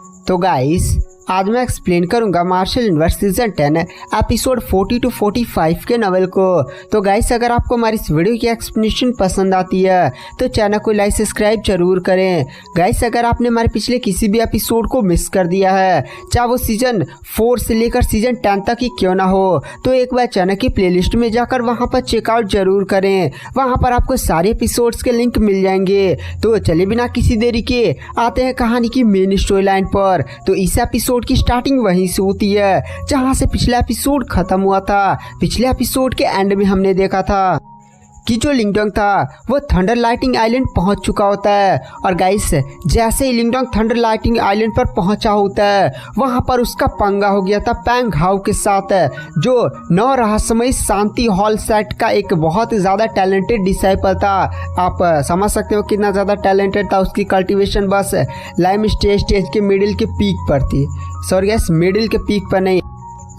तो गाइस आज मैं एक्सप्लेन करूंगा Martial Universe season 10 episode 40 to 45 के नॉवेल को। तो गाइस अगर आपको हमारी इस वीडियो की एक्सप्लेनेशन पसंद आती है तो चैनल को लाइक सब्सक्राइब जरूर करें। गाइस अगर आपने हमारे पिछले किसी भी एपिसोड को मिस कर दिया है, चाहे वो सीजन 4 से लेकर सीजन 10 तक ही क्यों ना हो, तो एक बार चैनल की प्लेलिस्ट में जाकर वहां पर चेकआउट जरूर करें। वहां पर आपको सारे एपिसोड्स के लिंक मिल जाएंगे। तो चलिए बिना किसी देरी के आते हैं कहानी की मेन स्टोरी लाइन पर। तो इस एपिसोड की स्टार्टिंग वहीं से होती है जहां से पिछला एपिसोड खत्म हुआ था। पिछले एपिसोड के एंड में हमने देखा था कि जो लिंगडोंग था वो थंडर लाइटिंग आइलैंड पहुंच चुका होता है। और गाइस जैसे ही लिंगडोंग थंडर लाइटिंग आइलैंड पर पहुंचा होता है वहां पर उसका पंगा हो गया था पैंग हाउ के साथ, जो 9 रहस्यमयी शांति हॉल सेट का एक बहुत ज़्यादा टैलेंटेड डिसाइपल था। आप समझ सकते हो कितना ज़्यादा टैलेंटेड था। उसकी कल्टीवेशन बस लाइम स्टेज के मिडिल के पीक पर थी। सॉरी गाइस, मिडिल के पीक पर नहीं,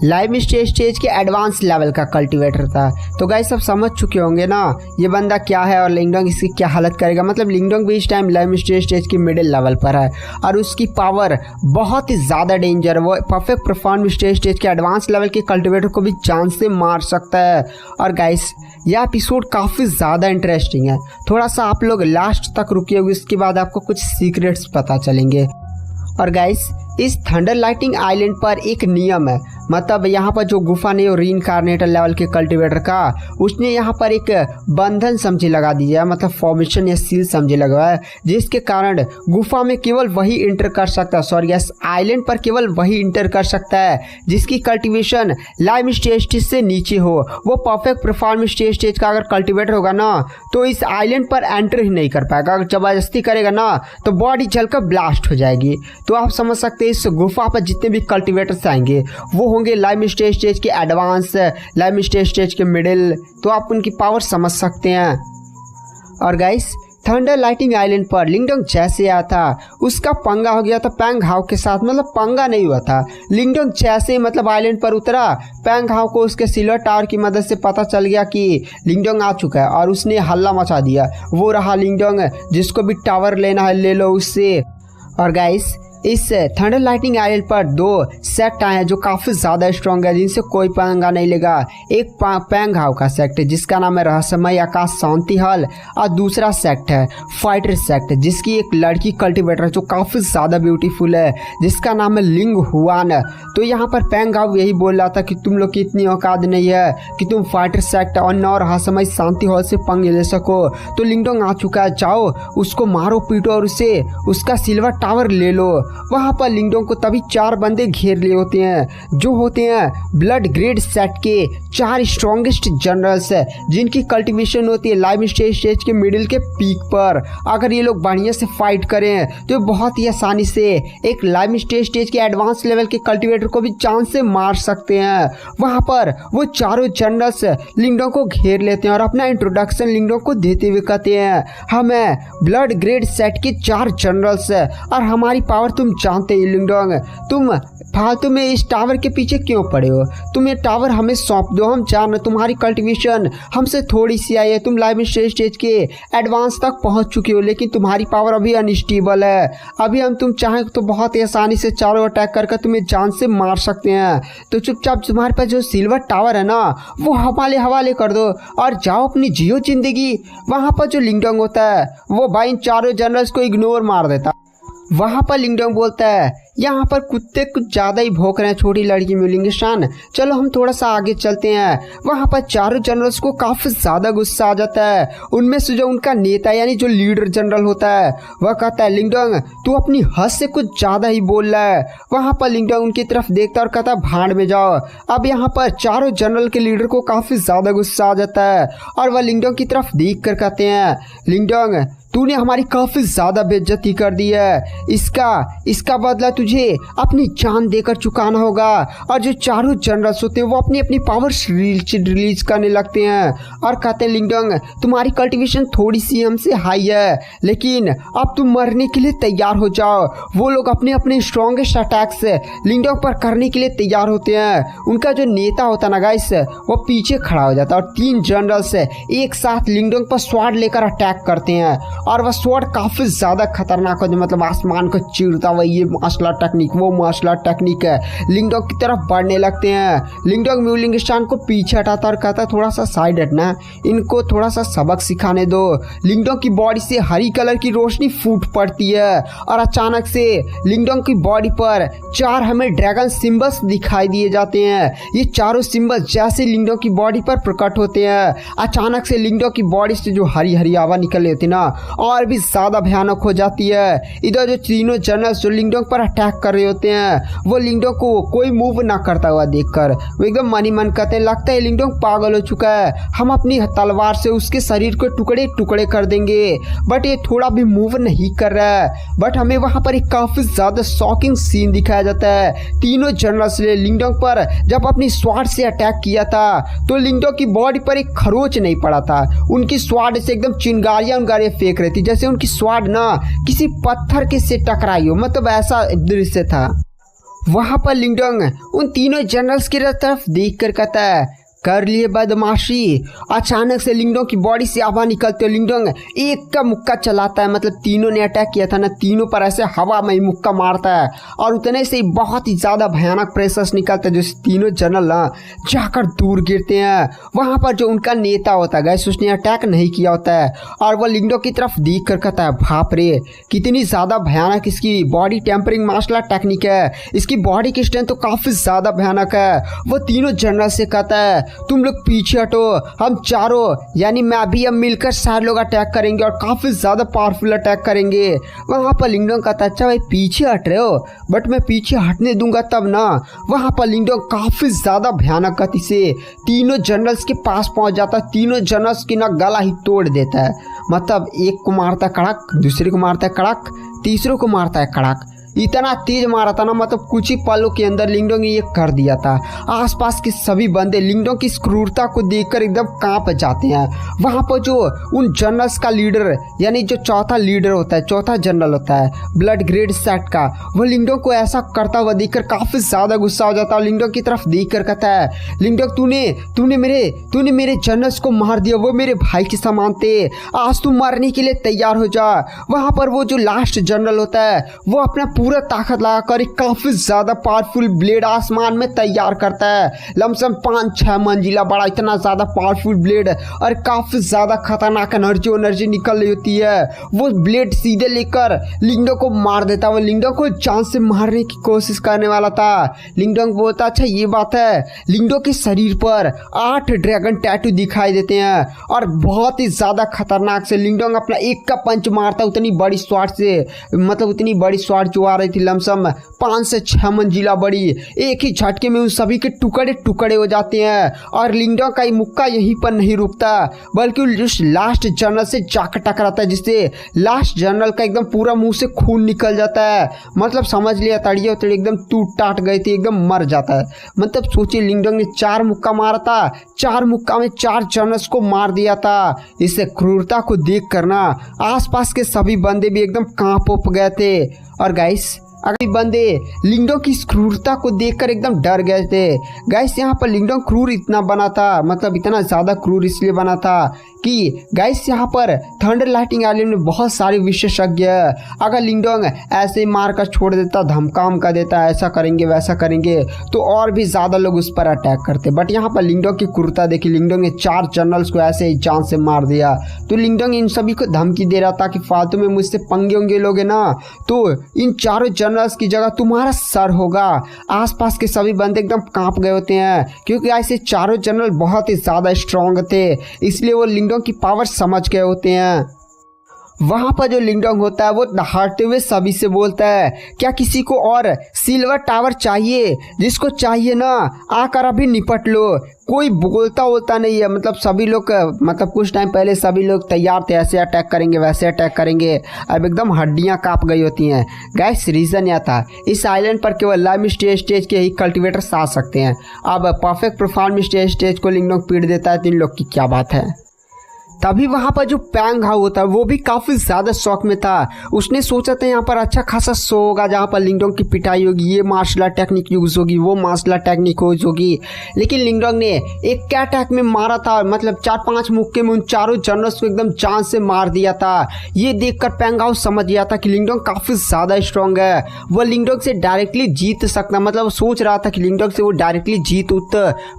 लाइव स्टेज के एडवांस लेवल का कल्टीवेटर था। तो गाइस सब समझ चुके होंगे ना ये बंदा क्या है और लिंगडोंग इसकी क्या हालत करेगा। मतलब लिंगडोंग भी इस टाइम लाइव स्टेज की मिडिल लेवल पर है और उसकी पावर बहुत ही ज़्यादा डेंजर है। वो परफेक्ट परफॉर्म स्टेज के एडवांस लेवल के कल्टीवेटर को भी जान से मार सकता है। और गाइस यह एपिसोड काफ़ी ज़्यादा इंटरेस्टिंग है। थोड़ा सा आप लोग लास्ट तक रुके हुए, उसके बाद आपको कुछ सीक्रेट्स पता चलेंगे। और गाइस इस थंडर लाइटिंग आइलैंड पर एक नियम है, मतलब यहाँ पर जो गुफा ने रीइंकार्नेटर लेवल के कल्टीवेटर का, उसने यहाँ पर एक बंधन समझे लगा दिया, मतलब फॉर्मेशन या सील समझे लगा है, जिसके कारण गुफा में केवल वही इंटर कर सकता है। सॉरी यस, आइलैंड पर केवल वही इंटर कर सकता है जिसकी कल्टीवेशन लाइम स्टेज से नीचे हो। वो परफेक्ट परफॉर्म स्टेज का अगर कल्टीवेटर होगा ना तो इस आइलैंड पर एंटर ही नहीं कर पाएगा। अगर जबरदस्ती करेगा ना तो बॉडी जलकर ब्लास्ट हो जाएगी। तो आप समझ सकते हैं इस गुफा पर जितने भी कल्टीवेटर्स आएंगे वो होंगे लाइम स्टेज के एडवांस, लाइम स्टेज के मिडिल। तो आप उनकी पावर समझ सकते हैं। और गाइस थंडर लाइटिंग आइलैंड पर लिंगडोंग जैसे आया था उसका पंगा हो गया था पैंग हाउ के साथ। मतलब पंगा नहीं हुआ था, लिंगडोंग जैसे मतलब आइलैंड पर उतरा, पैंग हाउ को उसके सिल्वर टावर की मदद से पता चल गया कि लिंगडोंग आ चुका है और उसने हल्ला मचा दिया। वो रहा लिंगडोंग, जिसको भी टावर लेना है ले लो उससे। और गाइस इस थंडर लाइटिंग आइलैंड पर 2 सेक्ट आए हैं जो काफ़ी ज़्यादा स्ट्रॉन्ग है, जिनसे कोई पंगा नहीं लेगा। एक पैंग हाउ का सेक्ट है जिसका नाम है रहस्यमय आकाश शांति हॉल, और दूसरा सेक्ट है फाइटर सेक्ट जिसकी एक लड़की कल्टीवेटर जो काफ़ी ज़्यादा ब्यूटीफुल है जिसका नाम है लिंग हुआन। तो यहाँ पर पैंग हाउ यही बोल रहा था कि तुम लोग की इतनी औकात नहीं है कि तुम फाइटर सेक्ट और रहस्यमय शांति हॉल से पंगे ले सको। तो लिंगडोंग आ चुका है, जाओ उसको मारो पीटो और उसे उसका सिल्वर टावर ले लो। वहां पर लिंगडोंग को तभी 4 बंदे घेर लिए होते हैं जो होते हैं ब्लड ग्रेड सेट के 4 स्ट्रॉन्गेस्ट जनरल्स जिनकी कल्टीवेशन होती है लाइव स्टेज के मिडिल के पीक पर। अगर ये लोग बढ़िया से फाइट करें तो बहुत ही आसानी से एक लाइव स्टेज के एडवांस लेवल के कल्टीवेटर को भी जान से मार सकते हैं। वहां पर वो चारों जनरल्स लिंगडोंग को घेर लेते हैं और अपना इंट्रोडक्शन लिंगडोंग को देते हुए कहते हैं, हमें ब्लड ग्रेड सेट के 4 जनरल्स और हमारी पावर तुम जानते ही लिंगडोंग, तुम फालतू में इस टावर के पीछे क्यों पड़े हो। तुम ये टावर हमें सौंप दो, हम जान तुम्हारी कल्टीवेशन हमसे थोड़ी सी आई है, तुम लाइव स्टेज के एडवांस तक पहुंच चुके हो लेकिन तुम्हारी पावर अभी अनस्टेबल है। अभी हम तुम चाहें तो बहुत ही आसानी से चारों अटैक करके तुम्हें जान से मार सकते हैं। तो चुपचाप तुम्हारे पास जो सिल्वर टावर है ना वो हमारे हवाले कर दो और जाओ अपनी जियो जिंदगी। वहाँ पर जो लिंगडोंग होता है वो भाई इन चारों जनरल्स को इग्नोर मार देता। वहाँ पर लिंगडोंग बोलता है, यहाँ पर कुत्ते कुछ ज़्यादा ही भौंक रहे हैं छोटी लड़की मिलेंगे शान, चलो हम थोड़ा सा आगे चलते हैं। वहाँ पर चारों जनरल्स को काफ़ी ज़्यादा गुस्सा आ जाता है। उनमें से जो उनका नेता यानी जो लीडर जनरल होता है वह कहता है, लिंगडोंग तू अपनी हद से कुछ ज़्यादा ही बोल रहा है। वहाँ पर लिंगडोंग उनकी तरफ देखता और कहता भाड़ में जाओ। अब यहाँ पर चारों जनरल के लीडर को काफ़ी ज़्यादा गुस्सा आ जाता है और वह लिंगडोंग की तरफ देख कर कहते हैं, लिंगडोंग तूने हमारी काफ़ी ज़्यादा बेइज्जती कर दी है, इसका बदला तुझे अपनी जान देकर चुकाना होगा। और जो चारों जनरल्स होते हैं वो अपनी अपनी पावर रिलीज करने लगते हैं और कहते हैं, लिंगडोंग तुम्हारी कल्टीवेशन थोड़ी सी हमसे हाई है लेकिन अब तुम मरने के लिए तैयार हो जाओ। वो लोग अपने अपने स्ट्रॉन्गेस्ट अटैक्स लिंगडोंग पर करने के लिए तैयार होते हैं। उनका जो नेता होता है ना गाइस वो पीछे खड़ा हो जाता है और 3 जनरल्स एक साथ लिंगडोंग पर स्वाड लेकर अटैक करते हैं और वह स्वॉर्ड काफ़ी ज़्यादा खतरनाक होती है, मतलब आसमान को चीरता हुआ ये मार्शल आर्ट टेक्निक वो मार्शल आर्ट टेक्निक है। लिंगडोंग की तरफ बढ़ने लगते हैं। लिंगडोंग म्यूलिंग स्टान को पीछे हटाता और कहता थोड़ा सा साइड हटना, इनको थोड़ा सा सबक सिखाने दो। लिंगडोंग की बॉडी से हरी कलर की रोशनी फूट पड़ती है और अचानक से लिंगडोंग की बॉडी पर 4 हमें ड्रैगन सिंबल्स दिखाई दिए जाते हैं। ये चारों सिंबल जैसे लिंगडोंग की बॉडी पर प्रकट होते हैं, अचानक से लिंगडोंग की बॉडी से जो हरी हरी हवा निकल रही होती ना और भी ज़्यादा भयानक हो जाती है। इधर जो तीनों जनरल्स जो लिंगडोंग पर अटैक कर रहे होते हैं वो लिंगडोंग को कोई मूव ना करता हुआ देखकर वो एकदम मन ही मन कहते हैं लगता है लिंगडोंग पागल हो चुका है, हम अपनी तलवार से उसके शरीर को टुकड़े टुकड़े कर देंगे। बट ये थोड़ा भी मूव नहीं कर रहा है। बट हमें वहाँ पर एक काफ़ी ज़्यादा शॉकिंग सीन दिखाया जाता है। तीनों जनरल्स ने लिंगडोंग पर जब अपनी स्वाड से अटैक किया था तो लिंगडोंग की बॉडी पर एक खरोच नहीं पड़ा था। उनकी स्वाड से एकदम चिंगारियां फेंक रही थी, जैसे उनकी स्वाड ना किसी पत्थर के से टकराई हो, मतलब ऐसा दृश्य था। वहां पर लिंगडोंग उन तीनों जनरल्स की तरफ देख कर कहता है कर लिए बदमाशी। अचानक से लिंगडोंग की बॉडी से हवा निकलते हुए लिंगडोंग एक का मुक्का चलाता है, मतलब तीनों ने अटैक किया था ना, तीनों पर ऐसे हवा में मुक्का मारता है और उतने से ही बहुत ही ज़्यादा भयानक प्रेशर्स निकलता है, जिससे तीनों जनरल ना जाकर दूर गिरते हैं। वहाँ पर जो उनका नेता होता है गैस उसने अटैक नहीं किया होता है और वह लिंगडोंग की तरफ देख कर कहता है बाप रे कितनी ज़्यादा भयानक इसकी body tempering martial art technique है, इसकी बॉडी की स्ट्रेंथ तो काफ़ी ज़्यादा भयानक है। वो तीनों जनरल से कहता है तुम लोग पीछे हटो, हम चारों यानी मैं भी अब मिलकर 4 लोग अटैक करेंगे और काफ़ी ज़्यादा पावरफुल अटैक करेंगे। वहाँ पर लिंगडोंग कहता अच्छा भाई पीछे हट रहे हो, बट मैं पीछे हटने दूंगा तब ना। वहाँ पर लिंगडोंग काफ़ी ज़्यादा भयानक गति से तीनों जनरल्स के पास पहुँच जाता है, तीनों जनरल्स की ना गला ही तोड़ देता है। मतलब एक को मारता है कड़क, दूसरे को मारता है कड़क, तीसरे को मारता है कड़क। इतना तेज मारा था ना, मतलब कुछ ही पलों के अंदर लिंगडोंग ने ये कर दिया था। आसपास के सभी बंदे लिंगडोंग की इस क्रूरता को देखकर एकदम कांप जाते हैं। वहाँ पर जो उन जनरल्स का लीडर यानी जो चौथा लीडर होता है, चौथा जनरल होता है ब्लड ग्रेड सेट का, वो लिंगडोंग को ऐसा करता हुआ देखकर काफ़ी ज़्यादा गुस्सा हो जाता है। लिंगडोंग की तरफ देख कर कहता है लिंगडोंग तूने मेरे जनरल्स को मार दिया, वो मेरे भाई के समान थे, आज तू मरने के लिए तैयार हो जा। वहाँ पर वो जो लास्ट जनरल होता है वो अपना पूरा ताकत लगाकर एक काफी ज्यादा पावरफुल ब्लेड आसमान में तैयार करता है। लमसम 5-6 मंजिला बड़ा इतना ज्यादा पावरफुल ब्लेड और काफी ज्यादा खतरनाक एनर्जी निकल रही होती है। वो ब्लेड सीधे लेकर लिंगडोंग को मार देता है। वो लिंगडोंग को जान से मारने की कोशिश करने वाला था। लिंगडोंग बोलता अच्छा ये बात है। लिंगडोंग के शरीर पर 8 ड्रैगन टैटू दिखाई देते हैं और बहुत ही ज्यादा खतरनाक से लिंगडोंग अपना एक का पंच मारता उतनी बड़ी स्वाड से, मतलब उतनी बड़ी स्वाड जो आ रही थी लमसम 5 से 6 मंजिला बड़ी, एक ही झटके में उन सभी के टुकड़े टुकड़े हो जाते हैं। और लिंगडोंग का मुक्का यहीं पर नहीं रुकता बल्कि उस लास्ट जनरल से जाकर टकराता है, जिससे लास्ट जनरल का एकदम पूरा मुंह से खून निकल जाता है। मतलब समझ लिया तड़िए उतड़िए एकदम टूट टाट गए थे, एकदम मर जाता है। मतलब सोचिए लिंगडोंग ने 4 मुक्का मारा था, 4 मुक्का में 4 जनरल्स को मार दिया था। इससे क्रूरता को देख करना आसपास के सभी बंदे भी एकदम कांप उप गए थे। और गाइस अगर बंदे लिंगडोंग की क्रूरता को देखकर एकदम डर गए थे। गाइस यहाँ पर लिंगडोंग क्रूर इतना बना था, मतलब इतना ज़्यादा क्रूर इसलिए बना था कि गाइस यहाँ पर थंडर लाइटनिंग आइलैंड में बहुत सारे विशेषज्ञ अगर लिंगडोंग ऐसे ही मार कर छोड़ देता, धमकाम कर देता ऐसा करेंगे वैसा करेंगे, तो और भी ज़्यादा लोग उस पर अटैक करते। बट यहाँ पर लिंगडोंग की क्रूरता देखी, लिंगडोंग ने 4 जनरल्स को ऐसे ही जान से मार दिया। तो लिंगडोंग इन सभी को धमकी दे रहा था कि फालतू में मुझसे पंगे होंगे लोगे ना तो इन चारों जनरल्स की जगह तुम्हारा सर होगा। आसपास के सभी बंदे एकदम कांप गए होते हैं क्योंकि ऐसे चारों जनरल बहुत ही ज़्यादा स्ट्रांग थे, इसलिए वो लिंगडोंग की पावर समझ गए होते हैं। वहाँ पर जो लिंगडोंग होता है वो दहाड़ते हुए सभी से बोलता है क्या किसी को और सिल्वर टावर चाहिए? जिसको चाहिए ना आकर अभी निपट लो। कोई बोलता नहीं है, मतलब सभी लोग, मतलब कुछ टाइम पहले सभी लोग तैयार थे ऐसे अटैक करेंगे वैसे अटैक करेंगे, अब एकदम हड्डियां कांप गई होती हैं। गाइस रीज़न यह था इस आइलैंड पर केवल लाइव स्टेज के ही कल्टिवेटर्स आ सकते हैं। अब परफेक्ट परफॉर्म स्टेज को लिंगडोंग पीट देता है तो इन लोग की क्या बात है। तभी वहाँ पर जो पैंग हाउ होता है वो भी काफ़ी ज़्यादा शौक में था। उसने सोचा था यहाँ पर अच्छा खासा शो होगा जहाँ पर लिंगडोंग की पिटाई होगी, ये मार्शल आर्ट टेक्निक यूज़ होगी, वो मार्शल आर्ट टेक्निक यूज़ होगी। लेकिन लिंगडोंग ने एक क्या अटैक में मारा था, मतलब 4-5 मुक्के में उन चारों जनरल्स को एकदम जान से मार दिया था। ये देखकर पैंग हाउ समझ गया था कि लिंगडोंग काफ़ी ज़्यादा स्ट्रॉन्ग है, वह लिंगडोंग से डायरेक्टली जीत सकता, मतलब सोच रहा था कि लिंगडोंग से वो डायरेक्टली जीत उत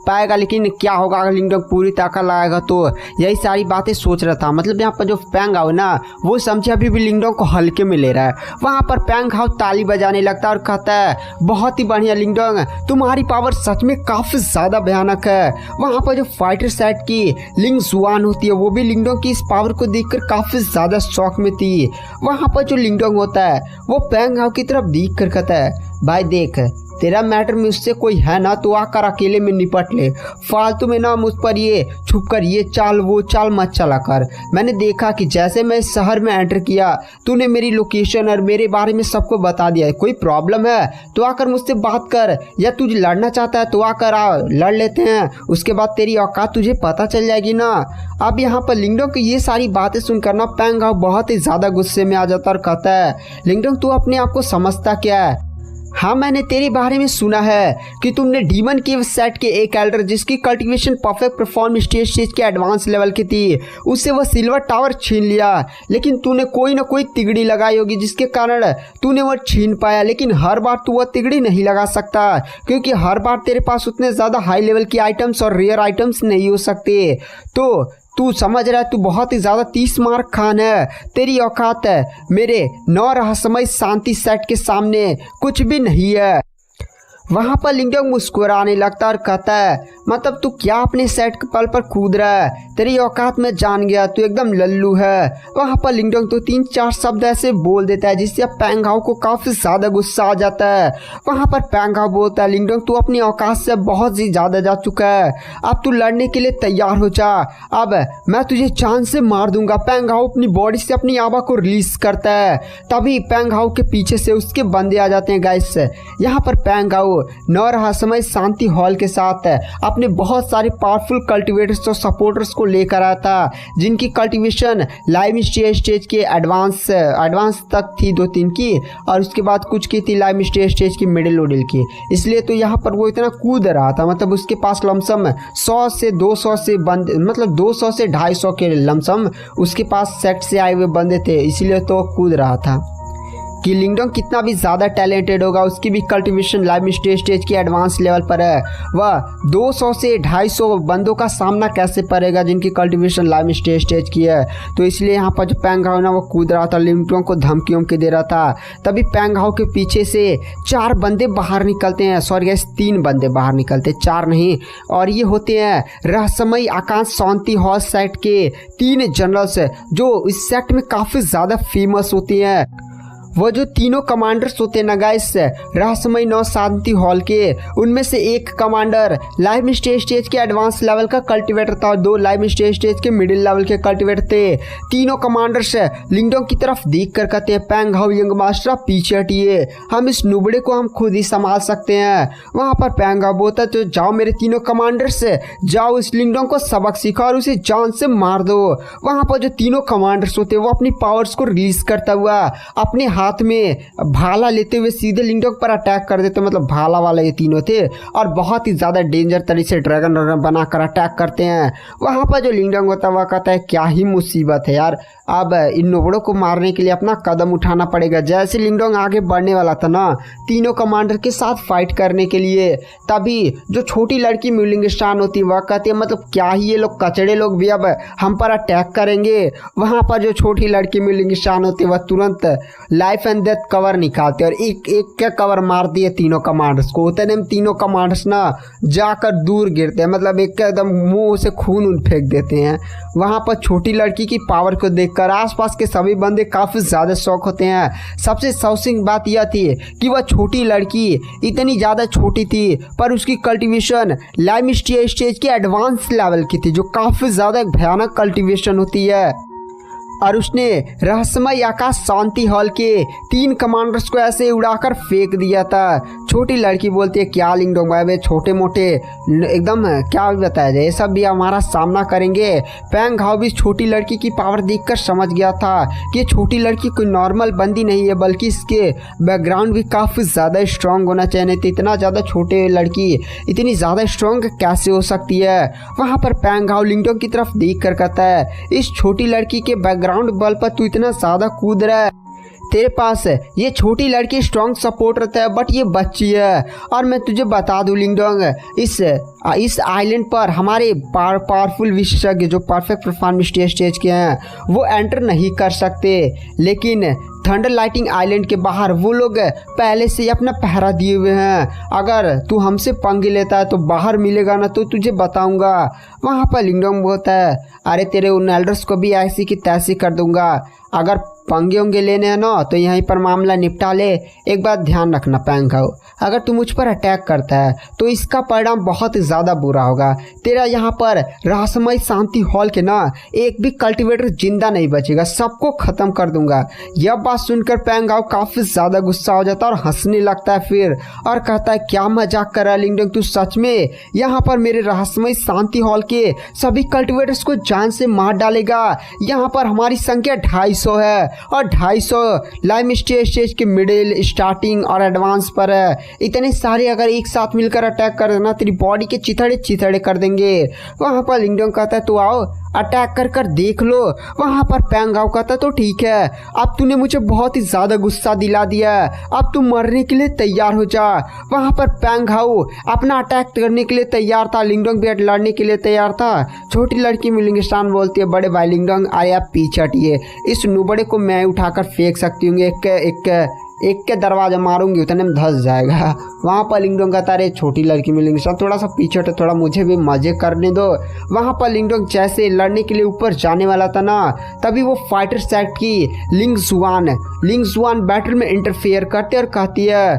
पाएगा। लेकिन क्या होगा अगर लिंगडोंग पूरी ताकत लगाएगा, तो यही सारी बातें सोच रहा था। मतलब यहाँ पर जो पैंग हाउ ना वो समझे अभी भी लिंगडोंग को हल्के में ले रहा है। वहाँ पर पैंग हाउ ताली बजाने लगता है और कहता है बहुत ही बढ़िया लिंगडोंग, तुम्हारी पावर सच में काफ़ी ज़्यादा भयानक है। वहाँ पर जो फाइटर साइड की लिंग जुआन होती है वो भी लिंगडोंग की इस पावर को देखकर काफ़ी ज़्यादा शौक में थी। वहाँ पर जो लिंगडोंग होता है वो पैंग हाउ की तरफ देख कर कहता है भाई देख, तेरा मैटर में उससे कोई है ना तो आकर अकेले में निपट ले, फालतू में ना मुझ पर ये छुप कर ये चाल वो चाल मत चला कर। मैंने देखा कि जैसे मैं इस शहर में एंटर किया तूने मेरी लोकेशन और मेरे बारे में सबको बता दिया है। कोई प्रॉब्लम है तो आकर मुझसे बात कर, या तुझे लड़ना चाहता है तो आकर आ, लड़ लेते हैं, उसके बाद तेरी औकात तुझे पता चल जाएगी ना। अब यहाँ पर लिंगडोंग की ये सारी बातें सुनकर ना पैंग हाउ बहुत ही ज़्यादा गुस्से में आ जाता और कहता है लिंगडोंग तू अपने आप को समझता क्या है? हाँ मैंने तेरे बारे में सुना है कि तुमने डीमन केव सेट के एक एल्डर जिसकी कल्टीवेशन परफेक्ट परफॉर्म स्टेज के एडवांस लेवल की थी उससे वह सिल्वर टावर छीन लिया। लेकिन तूने कोई ना कोई तिगड़ी लगाई होगी जिसके कारण तूने वह छीन पाया। लेकिन हर बार तू वह तिगड़ी नहीं लगा सकता क्योंकि हर बार तेरे पास उतने ज़्यादा हाई लेवल की आइटम्स और रेयर आइटम्स नहीं हो सकते। तो तू समझ रहा है तू बहुत ही ज़्यादा 30 मार्क खान है, तेरी औकात है मेरे 9 रहस्यमय शांति सेट के सामने कुछ भी नहीं है। वहाँ पर लिंगडोंग मुस्कुराने लगता और कहता है मतलब तू क्या अपने सेट के पल पर कूद रहा है, तेरी औकात में जान गया, तू एकदम लल्लू है। वहाँ पर लिंगडोंग तो 3-4 शब्द ऐसे बोल देता है जिससे पैंग हाउ को काफ़ी ज़्यादा गुस्सा आ जाता है। वहाँ पर पैंग हाउ बोलता है लिंगडोंग तू अपनी औकात से बहुत ही ज़्यादा जा चुका है, अब तू लड़ने के लिए तैयार हो जा, अब मैं तुझे जान से मार दूंगा। पैंग हाउ अपनी बॉडी से अपनी आवा को रिलीज करता है। तभी पैंग हाउ के पीछे से उसके बंदे आ जाते हैं। गाइस यहाँ पर पैंग हाउ 9 रहस्यमय शांति हॉल के साथ अपने बहुत सारे पावरफुल कल्टीवेटर्स और सपोर्टर्स को लेकर आया था जिनकी कल्टीवेशन लाइव स्टेज के एडवांस तक थी 2-3 की, और उसके बाद कुछ की थी लाइव स्टेज की मिडिल उडिल की। इसलिए तो यहाँ पर वो इतना कूद रहा था, मतलब उसके पास लमसम 100 से 200 से बंदे, मतलब 200 से 250 के लमसम उसके पास सेट से आए हुए बंदे थे, इसीलिए तो कूद रहा था। कि लिंगडोंग कितना भी ज़्यादा टैलेंटेड होगा उसकी भी कल्टीवेशन लाइव स्टेज की एडवांस लेवल पर है, वह 200 से 250 बंदों का सामना कैसे करेगा जिनकी कल्टीवेशन लाइव स्टेज की है। तो इसलिए यहाँ पर जो पैंग हाउ ना वो कूद रहा था, लिंगडोंग को धमकियों के दे रहा था। तभी पैंग हाउ के पीछे से 4 बंदे बाहर निकलते हैं, सॉरी गाइस 3 बंदे बाहर निकलते, 4 नहीं, और ये होते हैं रहस्यमय आकाश शांति हॉल सेट के 3 जनरल्स जो इस सेट में काफ़ी ज़्यादा फेमस होती हैं। वो जो तीनों कमांडर्स होते हैं ना गाइस रहस्यमय 9 शांति हॉल के, उनमें से एक कमांडर लाइव स्टेज के एडवांस लेवल का कल्टीवेटर था और 2 लाइव स्टेज के मिडिल लेवल के कल्टीवेटर थे। तीनों कमांडर्स लिंगडोंग की तरफ देख कर कहते हैं पैंग हाउ यंग मास्टर पीछे हटिए, हम इस नुबड़े को हम खुद ही संभाल सकते हैं। वहाँ पर पैंग हाउ बोलता तो जाओ मेरे तीनों कमांडर्स, जाओ इस लिंगडोंग को सबक सिखाओ और उसे जान से मार दो। वहाँ पर जो तीनों कमांडर्स होते वो अपनी पावर्स को रिलीज करता हुआ अपने हाथ में भाला लेते हुए सीधे लिंगडोंग पर अटैक कर देते, मतलब भाला वाला ये तीनों थे और बहुत ही ज़्यादा डेंजर तरीके से ड्रैगन बनाकर अटैक करते हैं। वहाँ पर जो लिंगडोंग होता है वह कहता है क्या ही मुसीबत है यार, अब इन नोबड़ों को मारने के लिए अपना कदम उठाना पड़ेगा। जैसे लिंगडोंग आगे बढ़ने वाला था ना तीनों कमांडर के साथ फाइट करने के लिए, तभी जो छोटी लड़की म्यूलिंग स्टान होती है वह कहती है मतलब क्या ही ये लोग कचड़े लोग भी अब हम पर अटैक करेंगे। वहाँ पर जो छोटी लड़की म्यूलिंग स्टान होती है वह तुरंत लाइफ एंड डेथ कवर निकालते और एक एक के कवर मार दिए तीनों कमांडर्स को। उतने में तीनों कमांडर्स ना जाकर दूर गिरते हैं, मतलब एक के एकदम मुंह से खून फेंक देते हैं। वहाँ पर छोटी लड़की की पावर को देखकर आसपास के सभी बंदे काफ़ी ज़्यादा शौक होते हैं। सबसे शॉकिंग बात यह थी कि वह छोटी लड़की इतनी ज़्यादा छोटी थी पर उसकी कल्टीवेशन लाइव स्टेज की एडवांस लेवल की थी जो काफ़ी ज़्यादा भयानक कल्टीवेशन होती है। और उसने रहस्यमय आकाश शांति हॉल के 3 कमांडर्स को ऐसे उड़ाकर फेंक दिया था। छोटी लड़की बोलती है क्या लिंगडोंग भाई, छोटे मोटे एकदम क्या भी बताया जाए, ये सब भी हमारा सामना करेंगे। पैंग हाओ भी छोटी लड़की की पावर देखकर समझ गया था कि ये छोटी लड़की कोई नॉर्मल बंदी नहीं है, बल्कि इसके बैकग्राउंड भी काफ़ी ज़्यादा स्ट्रांग होना चाहिए। तो इतना ज़्यादा छोटे लड़की इतनी ज़्यादा स्ट्रांग कैसे हो सकती है। वहाँ पर पैंग हाओ लिंगडोंग की तरफ देख कर कहता है इस छोटी लड़की के बैकग्राउंड बल पर तू इतना ज़्यादा कूद रहा है, तेरे पास ये छोटी लड़की स्ट्रॉन्ग सपोर्ट रहता है, बट ये बच्ची है। और मैं तुझे बता दूं लिंगडोंग, इस आइलैंड पर हमारे पावरफुल विशेषज्ञ जो परफेक्ट परफॉर्मेंस स्टेज के हैं वो एंटर नहीं कर सकते, लेकिन थंडर लाइटिंग आइलैंड के बाहर वो लोग पहले से ही अपना पहरा दिए हुए हैं। अगर तू हमसे पंगे लेता है तो बाहर मिलेगा ना तो तुझे बताऊंगा। वहाँ पर लिंगडोंग बोलता है अरे तेरे उन एल्डर्स को भी ऐसी की तैसी कर दूंगा, अगर पंगे होंगे लेने हैं ना तो यहीं पर मामला निपटा ले। एक बात ध्यान रखना पैंग हाओ, अगर तू मुझ पर अटैक करता है तो इसका परिणाम बहुत ज़्यादा बुरा होगा। तेरा यहाँ पर रहस्यमय शांति हॉल के ना एक भी कल्टीवेटर जिंदा नहीं बचेगा, सबको ख़त्म कर दूंगा। यह बात सुनकर पैंग हाओ काफ़ी ज़्यादा गुस्सा हो जाता है और हंसने लगता है फिर, और कहता है क्या मजाक कर रहा है लिंगडोंग, तू सच में यहाँ पर मेरे रहस्यमय शांति हॉल के सभी कल्टीवेटर्स को जान से मार डालेगा। यहाँ पर हमारी संख्या 250 है और 250 लाइव स्टेज के मिडिल, स्टार्टिंग और एडवांस पर है। इतने सारे अगर एक साथ मिलकर अटैक कर देना तेरी बॉडी के चिथड़े चिथड़े कर देंगे। वहाँ पर लिंगडोंग कहता है तो आओ अटैक कर देख लो। वहाँ पर पैंग हाओ कहता तो ठीक है, अब तूने मुझे बहुत ही ज़्यादा गुस्सा दिला दिया, अब तू मरने के लिए तैयार हो जा। वहाँ पर पैंग हाओ अपना अटैक करने के लिए तैयार था, लिंगडोंग भी लड़ने के लिए तैयार था। छोटी लड़की मिलिंगस्टान बोलती है बड़े भाई लिंगडोंग आए आप पीछे हटिए, इस नुबड़े को मैं उठाकर फेंक सकती हूँ, एक के दरवाजा मारूंगी उतने में धस जाएगा। वहाँ पर लिंगडोंग कहता है छोटी लड़की मिलिंगस्टान थोड़ा सा पीछे हटे, थोड़ा मुझे भी मजे करने दो। वहाँ पर लिंगडोंग जैसे लड़ने के लिए ऊपर जाने वाला था ना, तभी वो फाइटर सेट की लिंग जुआन बैटल में इंटरफेयर करते और कहती है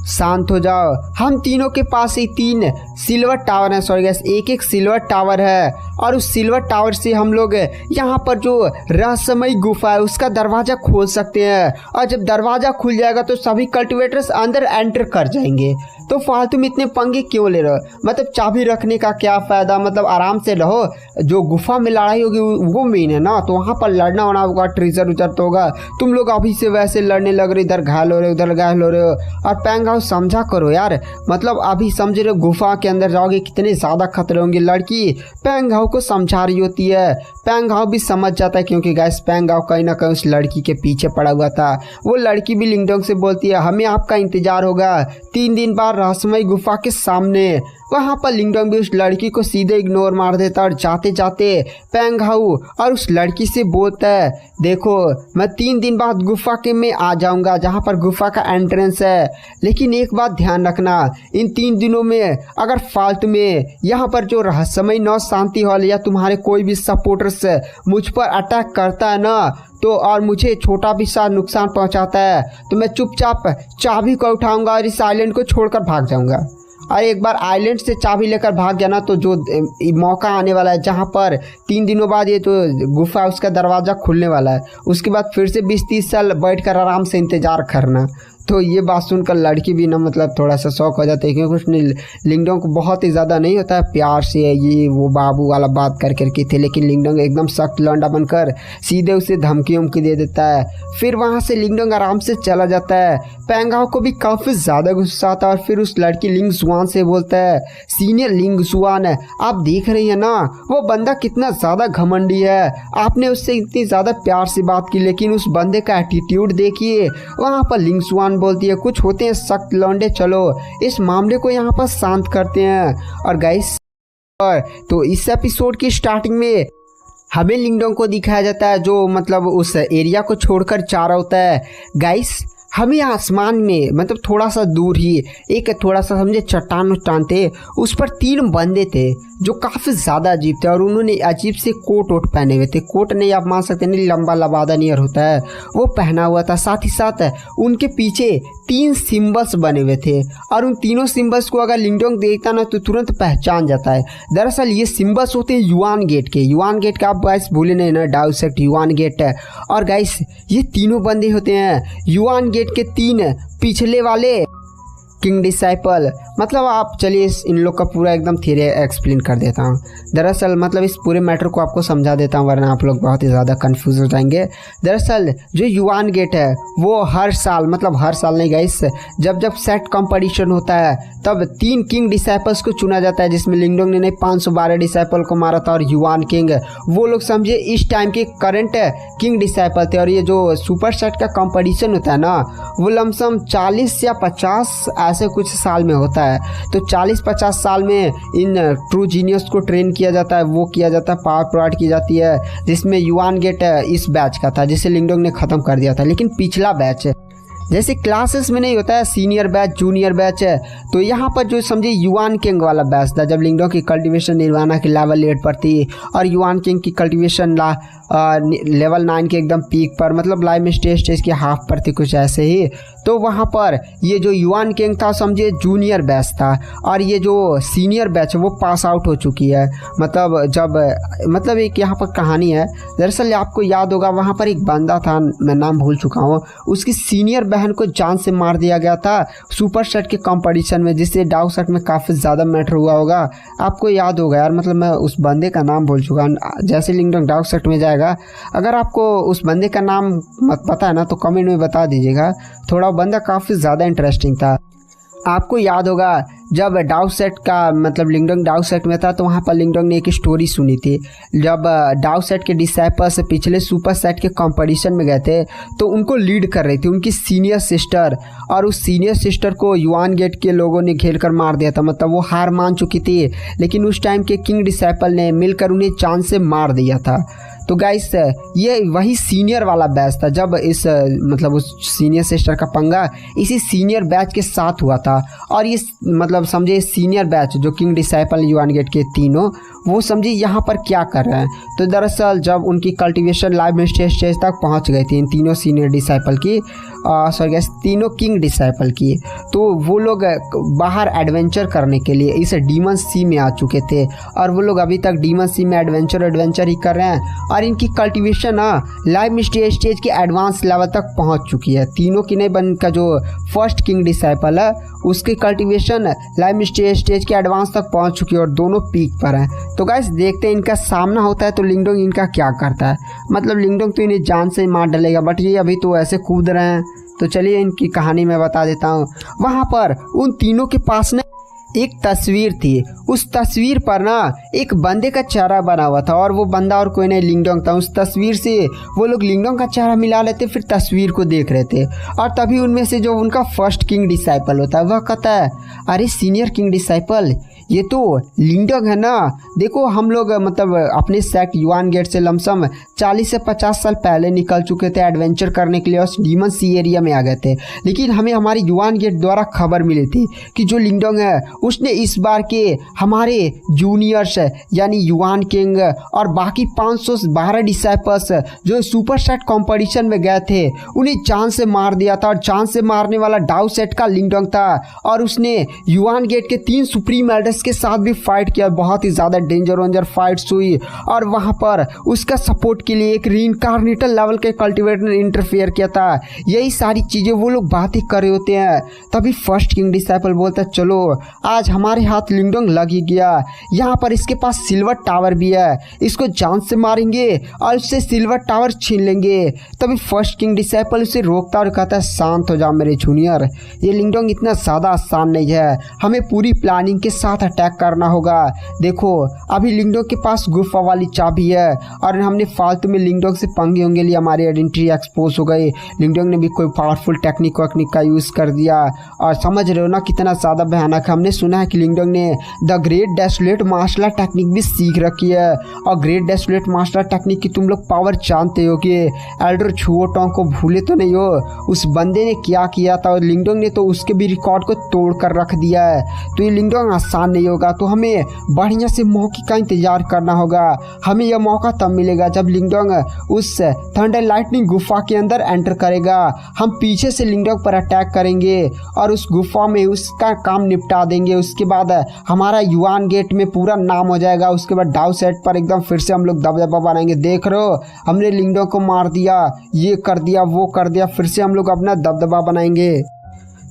शांत हो जाओ। हम तीनों के पास ही 3 सिल्वर टावर हैं, सॉरी गैस एक सिल्वर टावर है, और उस सिल्वर टावर से हम लोग यहाँ पर जो रहस्यमय गुफा है उसका दरवाज़ा खोल सकते हैं। और जब दरवाज़ा खुल जाएगा तो सभी कल्टीवेटर्स अंदर एंटर कर जाएंगे। तो फालतू में इतने पंगे क्यों ले रहे हो, मतलब चाबी रखने का क्या फ़ायदा, मतलब आराम से रहो। जो गुफा में लड़ाई होगी वो मेन है ना, तो वहाँ पर लड़ना होना होगा, ट्रेजर उजर तो होगा। तुम लोग अभी से वैसे लड़ने लग रहे, इधर घायल हो रहे उधर घायल हो रहे हो। और पैंग हाओ समझा करो यार, मतलब अभी समझ रहे हो गुफा के अंदर जाओगे कितने ज़्यादा खतरे होंगे। लड़की पैंग हाओ को समझा रही होती है, पैंग हाओ भी समझ जाता है क्योंकि गैस पैंग हाओ कहीं ना कहीं उस लड़की के पीछे पड़ा हुआ था। वो लड़की भी लिंगडोंग से बोलती है हमें आपका इंतजार होगा 3 दिन बाद रहस्यमय गुफा के सामने। वहाँ पर लिंगडोंग भी उस लड़की को सीधे इग्नोर मार देता और जाते जाते पैंग हाओ और उस लड़की से बोलता है देखो मैं 3 दिन बाद गुफा के में आ जाऊँगा जहाँ पर गुफा का एंट्रेंस है, लेकिन एक बात ध्यान रखना, इन 3 दिनों में अगर फालतू में यहाँ पर जो रहस्यमय 9 शांति हॉल या तुम्हारे कोई भी सपोर्टर्स मुझ पर अटैक करता है ना तो और मुझे छोटा भी सा नुकसान पहुँचाता है तो मैं चुपचाप चाबी को उठाऊँगा और इस आइलैंड को छोड़कर भाग जाऊँगा। और एक बार आइलैंड से चाबी लेकर भाग गया ना तो जो मौका आने वाला है जहाँ पर 3 दिनों बाद ये तो गुफा उसका दरवाज़ा खुलने वाला है, उसके बाद फिर से 20-30 साल बैठकर आराम से इंतज़ार करना। तो ये बात सुनकर लड़की भी ना मतलब थोड़ा सा शौक हो जाता है क्योंकि उसने लिंगडोंग को बहुत ही ज़्यादा नहीं होता है प्यार से ये वो बाबू वाला बात कर करके थे, लेकिन लिंगडोंग एकदम सख्त लौंडा बनकर सीधे उसे धमकी उमकी दे देता है। फिर वहाँ से लिंगडोंग आराम से चला जाता है। पैंग हाओ को भी काफ़ी ज़्यादा गुस्सा आता है और फिर उस लड़की लिंग जुआन से बोलता है सीनियर लिंग जुआन आप देख रही हैं ना वो बंदा कितना ज़्यादा घमंडी है, आपने उससे इतनी ज़्यादा प्यार से बात की लेकिन उस बंदे का एटीट्यूड देखिए। वहाँ पर लिंग जुआन बोलती है कुछ होते हैं सख्त लौंडे, चलो इस मामले को यहाँ पर शांत करते हैं। और गाइस तो इस एपिसोड की स्टार्टिंग में हमें लिंगडोंग को दिखाया जाता है जो मतलब उस एरिया को छोड़कर जा रहा होता है। गाइस हमें आसमान में मतलब थोड़ा सा दूर ही एक थोड़ा सा समझे चट्टान उट्टान थे, उस पर 3 बंदे थे जो काफ़ी ज़्यादा अजीब थे और उन्होंने अजीब से कोट वोट पहने हुए थे। कोट नहीं आप मान सकते, नहीं लंबा लबादा नियर होता है वो पहना हुआ था। साथ ही साथ उनके पीछे 3 सिम्बल्स बने हुए थे और उन तीनों सिम्बल्स को अगर लिंगडोंग देखता ना तो तुरंत पहचान जाता है। दरअसल ये सिम्बल्स होते हैं युआन गेट के। युआन गेट का आप गाइस भूले नहीं ना, डाउ सेक्ट युआन गेट है। और गाइस ये तीनों बंदे होते हैं युआन गेट के 3 पिछले वाले किंग डिसाइपल। मतलब आप चलिए इन लोग का पूरा एकदम थ्योरी एक्सप्लेन कर देता हूँ। दरअसल मतलब इस पूरे मैटर को आपको समझा देता हूँ वरना आप लोग बहुत ही ज़्यादा कंफ्यूज हो जाएंगे। दरअसल जो युआन गेट है वो हर साल, मतलब हर साल नहीं गाइस, जब जब सेट कंपटीशन होता है तब 3 किंग डिसाइपल्स को चुना जाता है, जिसमें लिंगडोंग ने 512 डिसाइपल को मारा था और युआन किंग वो लोग समझे इस टाइम के करंट किंग डिसाइपल थे। और ये जो सुपर सेट का कंपटीशन होता है ना वो लमसम 40 या 50 ऐसे कुछ साल में होता है। तो 40-50 साल में इन ट्रू जीनियस को ट्रेन किया जाता है, वो किया जाता है, पावर प्रोवाइड की जाती है, जिसमें युआन गेट इस बैच का था जिसे लिंगडोंग ने ख़त्म कर दिया था। लेकिन पिछला बैच जैसे क्लासेस में नहीं होता है सीनियर बैच जूनियर बैच है, तो यहाँ पर जो समझे युआन किंग वाला बैच था जब लिंगडोंग की कल्टीवेशन निर्वाणा की लेवल 8 पर थी और युआन किंग की कल्टीवेशन लेवल 9 के एकदम पीक पर, मतलब लाइम स्टेज के हाफ पर थी कुछ ऐसे ही। तो वहाँ पर ये जो युआन किंग था समझे जूनियर बैच था और ये जो सीनियर बैच है वो पास आउट हो चुकी है। मतलब एक यहाँ पर कहानी है। दरअसल आपको याद होगा वहाँ पर एक बंदा था, मैं नाम भूल चुका हूँ, उसकी सीनियर बहन को जान से मार दिया गया था सुपर सेट के कंपटीशन में, जिससे डाउ सेट में काफ़ी ज़्यादा मैटर हुआ होगा। आपको याद होगा यार, मतलब मैं उस बंदे का नाम भूल चुका हूँ। जैसे लिंगडोंग डाउ सेट में जाएगा, अगर आपको उस बंदे का नाम मत पता है ना तो कमेंट में बता दीजिएगा। थोड़ा बंदा काफ़ी ज़्यादा इंटरेस्टिंग था। आपको याद होगा जब डाउ सेट का मतलब लिंगडोंग डाउ सेट में था तो वहाँ पर लिंगडोंग ने एक स्टोरी सुनी थी। जब डाउ सेट के डिसाइपल्स पिछले सुपर सेट के कंपटीशन में गए थे तो उनको लीड कर रही थी उनकी सीनियर सिस्टर, और उस सीनियर सिस्टर को युआन गेट के लोगों ने घेर कर मार दिया था। मतलब वो हार मान चुकी थी, लेकिन उस टाइम के किंग डिसाइपल ने मिलकर उन्हें चांद से मार दिया था। तो गाइस ये वही सीनियर वाला बैच था जब इस मतलब उस सीनियर सिस्टर का पंगा इसी सीनियर बैच के साथ हुआ था। और ये मतलब समझे सीनियर बैच जो किंग डिसाइपल युआन गेट के तीनों, वो समझे यहाँ पर क्या कर रहे हैं। तो दरअसल जब उनकी कल्टीवेशन लाइव स्टेज तक पहुँच गई थी इन तीनों सीनियर डिसाइपल की, सॉरी गाइस तीनों किंग डिसाइपल की, तो वो लोग बाहर एडवेंचर करने के लिए इस डीमन सी में आ चुके थे और वो लोग अभी तक डीमन सी में एडवेंचर ही कर रहे हैं। और इनकी कल्टीवेशन लाइव स्टेज के एडवांस लेवल तक पहुंच चुकी है। तीनों की नहीं बन का जो फर्स्ट किंग डिसाइपल है उसकी कल्टीवेशन लाइव स्टेज के एडवांस तक पहुंच चुकी है और दोनों पीक पर हैं। तो गाइस देखते हैं इनका सामना होता है तो लिंगडोंग इनका क्या करता है। मतलब लिंगडोंग तो इन्हें जान से मार डालेगा, बट ये अभी तो ऐसे कूद रहे हैं। तो चलिए इनकी कहानी मैं बता देता हूँ। वहाँ पर उन तीनों के पास ना एक तस्वीर थी। उस तस्वीर पर ना एक बंदे का चेहरा बना हुआ था और वो बंदा और कोई नहीं लिंगडोंग था। उस तस्वीर से वो लोग लिंगडोंग का चेहरा मिला लेते, फिर तस्वीर को देख रहे थे। और तभी उनमें से जो उनका फर्स्ट किंग डिसाइपल होता है वह कहता है, अरे सीनियर किंग डिसाइपल ये तो लिंगडोंग है ना। देखो हम लोग मतलब अपने सेक्ट युआन गेट से लमसम 40 से 50 साल पहले निकल चुके थे एडवेंचर करने के लिए और डीमन सी एरिया में आ गए थे, लेकिन हमें हमारे युआन गेट द्वारा खबर मिली थी कि जो लिंगडोंग है उसने इस बार के हमारे जूनियर्स यानी युआन किंग और बाकी 512 डिसाइपल्स जो सुपर सेट कंपटीशन में गए थे उन्हें जान से मार दिया था। और जान से मारने वाला डाउ सेट का लिंगडोंग था और उसने युआन गेट के 3 सुप्रीम एल्डर्स के साथ भी फाइट किया। बहुत ही ज़्यादा डेंजर फाइट्स हुई और वहाँ पर उसका सपोर्ट के लिए एक रीइंकार्नेटल लेवल के कल्टीवेटर ने इंटरफेयर किया था। यही सारी चीज़ें वो लोग बातें कर रहे होते हैं। तभी फर्स्ट किंग डिसाइपल बोलता है, चलो आज हमारे हाथ लिंगडोंग लग ही गया। यहाँ पर इसके पास सिल्वर टावर भी है, इसको जान से मारेंगे और उससे सिल्वर टावर छीन लेंगे। तभी फर्स्ट किंग डिसाइपल उसे रोकता और कहता है, शांत हो जाओ मेरे जूनियर, ये लिंगडोंग इतना ज़्यादा आसान नहीं है, हमें पूरी प्लानिंग के साथ अटैक करना होगा। देखो अभी लिंगडोंग के पास गुफा वाली चाबी है और हमने फालतू में लिंगडोंग से पंगे होंगे लिए हमारी आइडेंटिटी एक्सपोज हो गई। लिंगडोंग ने भी कोई पावरफुल टेक्निक का यूज़ कर दिया और समझ रहे हो ना कितना ज़्यादा भयानक है। हमने सुना है कि लिंगडोंग ने the great desolate martial art technique भी सीख रखी है और great desolate martial art technique की तुम लोग पावर जानते हो कि एल्डर छुओटोंग को भूले तो नहीं हो, उस बंदे ने क्या किया था और लिंगडोंग ने तो उसके भी रिकॉर्ड को तोड़ कर रख दिया है। तो ये लिंगडोंग आसान नहीं होगा, तो हमें बढ़िया से मौके का इंतजार करना होगा। हमें यह मौका तब मिलेगा जब लिंगडोंग उस थंडर लाइटनिंग गुफा के अंदर एंटर करेगा। हम पीछे से लिंगडोंग पर अटैक करेंगे और उस गुफा में उसका काम निपटा देंगे। उसके बाद हमारा युआन गेट में पूरा नाम हो जाएगा। उसके बाद डाउ सेट पर एकदम फिर से हम लोग दबदबा बनाएंगे। देख रहे हो हमने लिंगडोंग को मार दिया, ये कर दिया, वो कर दिया, फिर से हम लोग अपना दबदबा बनाएंगे।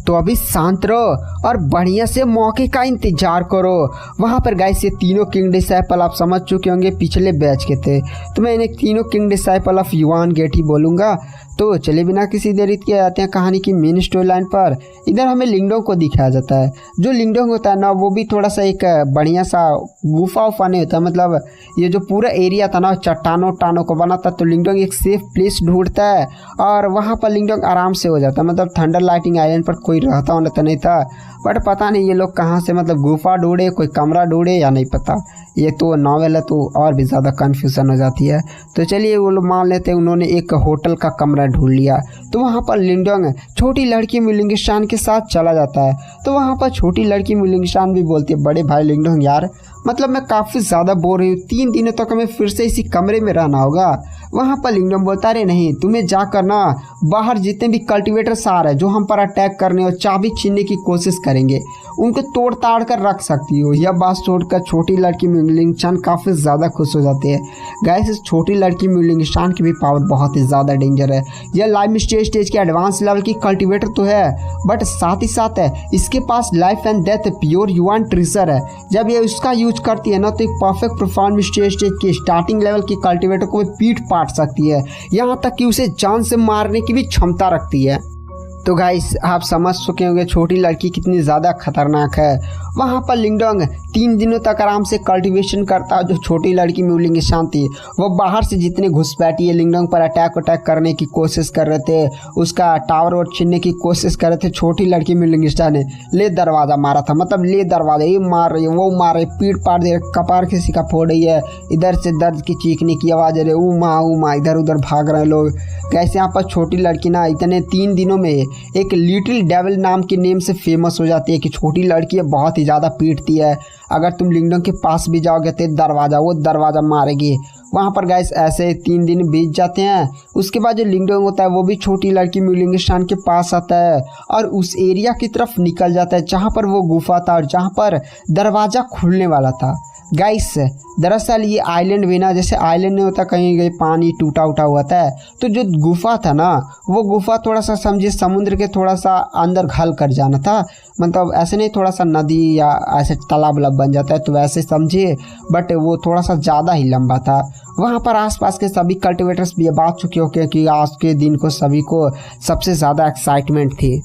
तो अभी शांत रहो और बढ़िया से मौके का इंतजार करो। वहाँ पर गाइस ये तीनों किंग डिसाइपल आप समझ चुके होंगे पिछले बैच के थे, तो मैं इन्हें तीनों king disciple of Yuan gate ही बोलूँगा। तो चले बिना किसी देरी के आते हैं कहानी की मेन स्टोरी लाइन पर। इधर हमें लिंगडोंग को दिखाया जाता है। जो लिंगडोंग होता है ना वो भी थोड़ा सा एक बढ़िया सा गुफा उफा नहीं होता, मतलब ये जो पूरा एरिया था ना चट्टानों को बना था। तो लिंगडोंग एक सेफ प्लेस ढूंढता है और वहाँ पर लिंगडोंग आराम से हो जाता है। मतलब थंडर लाइटिंग आइलैंड पर कोई रहता होना तो नहीं था, बट पता नहीं ये लोग कहाँ से मतलब गुफा ढूंढे, कोई कमरा ढूंढे या नहीं पता। ये तो नॉवेल है तो और भी ज़्यादा कन्फ्यूज़न हो जाती है। तो चलिए वो लोग मान लेते हैं उन्होंने एक होटल का कमरा ढूंढ लिया। तो वहाँ पर लिंगडोंग छोटी लड़की मिलिंगशान के साथ चला जाता है। तो वहाँ पर छोटी लड़की मिलिंगशान भी बोलती है, बड़े भाई लिंगडोंग यार मतलब मैं काफ़ी ज़्यादा बोर रही हूँ, 3 दिनों तक हमें फिर से इसी कमरे में रहना होगा। वहाँ पर लिंगडोंग बोलता अरे नहीं, तुम्हें जाकर ना बाहर जितने भी कल्टिवेटर्स आ रहे हैं जो हम पर अटैक करने और चाबी छीनने की कोशिश करेंगे उनको तोड़ ताड़ कर रख सकती हो। यह बात छोड़कर छोटी लड़की मिलिंगशान काफ़ी ज़्यादा खुश हो जाती है। गाइस इस छोटी लड़की मिलिंगशान की भी पावर बहुत ही ज़्यादा डेंजर है। यह लाइव स्टेज के एडवांस लेवल की कल्टिवेटर तो है, बट साथ ही साथ है इसके पास life and death pure Yuan treasure है। जब ये उसका यूज करती है ना तो एक परफेक्ट परफॉर्म स्टेज की स्टार्टिंग लेवल की कल्टिवेटर को पीट पाट सकती है, यहाँ तक कि उसे जान से मारने की भी क्षमता रखती है। तो गाइस आप समझ चुके होंगे छोटी लड़की कितनी ज़्यादा खतरनाक है। वहाँ पर लिंगडोंग 3 दिनों तक आराम से कल्टीवेशन करता है। जो छोटी लड़की मिलिंगशान थी वो बाहर से जितने घुसपैठी है लिंगडोंग पर अटैक करने की कोशिश कर रहे थे, उसका टावर और छीनने की कोशिश कर रहे थे। छोटी लड़की मिलिंगशान ने ले दरवाज़ा मारा था, मतलब ले दरवाज़ा ये मार रही है वो मार रही, पीट पाट दे कपार किसी का फोड़ रही है, इधर से दर्द की चीखने की आवाज़ आ रही है, ऊ माँ इधर उधर भाग रहे हैं लोग। कैसे यहाँ पर छोटी लड़की ना इतने 3 दिनों में एक लिटिल डेविल नाम के नेम से फेमस हो जाती है कि छोटी लड़की है बहुत ही ज़्यादा पीटती है। अगर तुम लिंगडोंग के पास भी जाओगे तो वो दरवाज़ा मारेगी। वहाँ पर गाइस ऐसे 3 दिन बीत जाते हैं। उसके बाद जो लिंगडोंग होता है वो भी छोटी लड़की मिलिंगशान के पास आता है और उस एरिया की तरफ निकल जाता है जहाँ पर वो गुफा था और जहाँ पर दरवाज़ा खुलने वाला था। गाइस दरअसल ये आइलैंड भी ना जैसे आइलैंड नहीं होता कहीं कहीं पानी टूटा उटा हुआ था, तो जो गुफा था ना वो गुफा थोड़ा सा समझिए समुद्र के थोड़ा सा अंदर घल कर जाना था। मतलब ऐसे नहीं थोड़ा सा नदी या ऐसे तालाब बन जाता है तो वैसे समझिए, बट वो थोड़ा सा ज़्यादा ही लंबा था। वहाँ पर आसपास के सभी कल्टिवेटर्स भी ये बात चुके हो कि आज के दिन को सभी को सबसे ज़्यादा एक्साइटमेंट थी।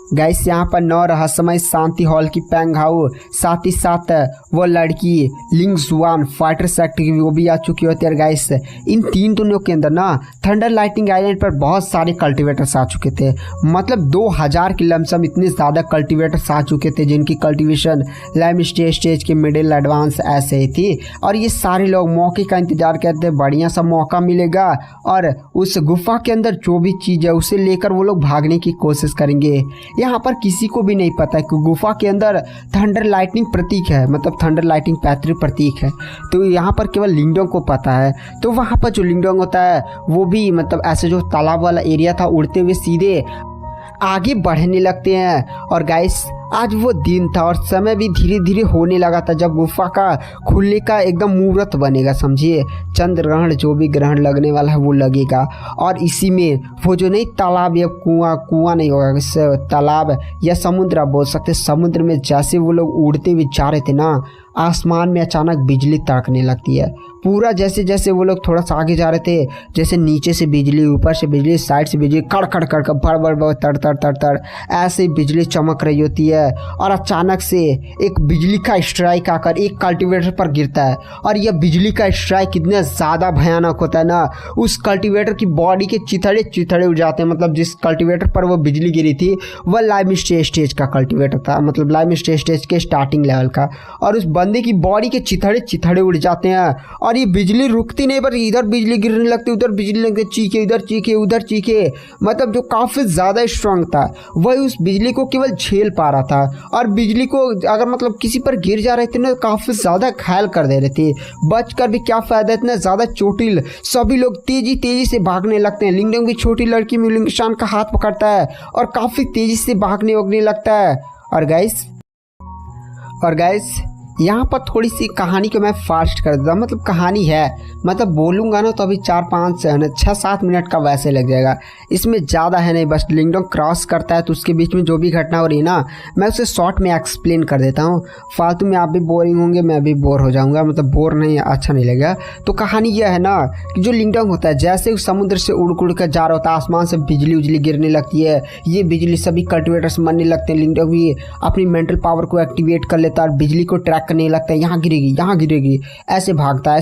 गाइस यहाँ पर 9 रहस्यमय शांति हॉल की पेंगहाउ, साथ ही साथ वो लड़की लिंग जुआन फाइटर सेक्टर की वो भी आ चुकी होती है। गाइस इन 3 दिनों के अंदर ना थंडर लाइटिंग आइलैंड पर बहुत सारे कल्टिवेटर्स आ चुके थे, मतलब 2000 के लमसम इतने ज़्यादा कल्टिवेटर्स आ चुके थे जिनकी कल्टिवेशन लाइव स्टेज के मिडिल एडवांस ऐसे ही थी। और ये सारे लोग मौके का इंतजार करते, बढ़िया सा मौका मिलेगा और उस गुफा के अंदर जो भी चीज़ है उसे लेकर वो लोग भागने की कोशिश करेंगे। यहाँ पर किसी को भी नहीं पता कि गुफा के अंदर थंडर लाइटनिंग प्रतीक है, मतलब थंडर लाइटनिंग पैतृक प्रतीक है, तो यहाँ पर केवल लिंगडोंग को पता है। तो वहाँ पर जो लिंगडोंग होता है वो भी मतलब ऐसे जो तालाब वाला एरिया था उड़ते हुए सीधे आगे बढ़ने लगते हैं। और गाइस आज वो दिन था और समय भी धीरे धीरे होने लगा था जब गुफा का खुलने का एकदम मुहूर्त बनेगा। समझिए चंद्र ग्रहण जो भी ग्रहण लगने वाला है वो लगेगा और इसी में वो जो नहीं तालाब या कुआं नहीं होगा, इससे तालाब या समुद्र आप बोल सकते। समुद्र में जैसे वो लोग उड़ते हुए जा रहे थे ना, आसमान में अचानक बिजली तड़कने लगती है। पूरा जैसे जैसे वो लोग थोड़ा सा आगे जा रहे थे, जैसे नीचे से बिजली, ऊपर से बिजली, साइड से बिजली, कड़ कड़ कड़ बड़ बड़ बड़ तड़ तड़ तड़ तड़ ऐसे ही बिजली चमक रही होती है। और अचानक से एक बिजली का स्ट्राइक आकर एक कल्टीवेटर पर गिरता है। और यह बिजली का स्ट्राइक कितना ज़्यादा भयानक होता है ना, उस कल्टीवेटर की बॉडी के चिथड़े चिथड़े उड़ जाते हैं। मतलब जिस कल्टीवेटर पर वो बिजली गिरी थी वह लाइम स्टेज का कल्टीवेटर था, मतलब लाइम स्टेज के स्टार्टिंग लेवल का। और उस बंदे की बॉडी के चिथड़े चिथड़े उड़ जाते हैं। और ये बिजली रुकती नहीं, पर इधर बिजली गिरने लगती, उधर बिजली लगती, चीखे इधर चीखे उधर चीखे। मतलब जो काफ़ी ज़्यादा स्ट्रांग था वही उस बिजली को केवल झेल पा रहा था। और बिजली को अगर मतलब किसी पर गिर जा रहे थे ना, काफ़ी ज़्यादा घायल कर दे रहे थे। बचकर भी क्या फ़ायदा, इतना ज़्यादा चोटिल। सभी लोग तेज़ी से भागने लगते हैं। लिंगडोंग भी छोटी लड़की म्यूलिंग शान का हाथ पकड़ता है और काफ़ी तेज़ी से भागने वगने लगता है। और गाइस यहाँ पर थोड़ी सी कहानी को मैं फास्ट कर देता हूँ। मतलब कहानी है, मतलब बोलूँगा ना तो अभी 6-7 मिनट का वैसे लग जाएगा। इसमें ज़्यादा है नहीं, बस लिंगडोंग क्रॉस करता है तो उसके बीच में जो भी घटना हो रही है ना, मैं उसे शॉर्ट में एक्सप्लेन कर देता हूँ। फालतू में आप भी बोरिंग होंगे, मैं भी बोर हो जाऊँगा, मतलब बोर नहीं, अच्छा नहीं लगेगा। तो कहानी यह है ना कि जो लिंगडोंग होता है, जैसे उस समुद्र से उड़ कर जा रहा होता है, आसमान से बिजली उजली गिरने लगती है। ये बिजली सभी कल्टिवेटर्स मरने लगते हैं। लिंगडोंग भी अपनी मेंटल पावर को एक्टिवेट कर लेता है और बिजली को ट्रैक करने लगता है, यहाँ गिरेगी, ऐसे भागता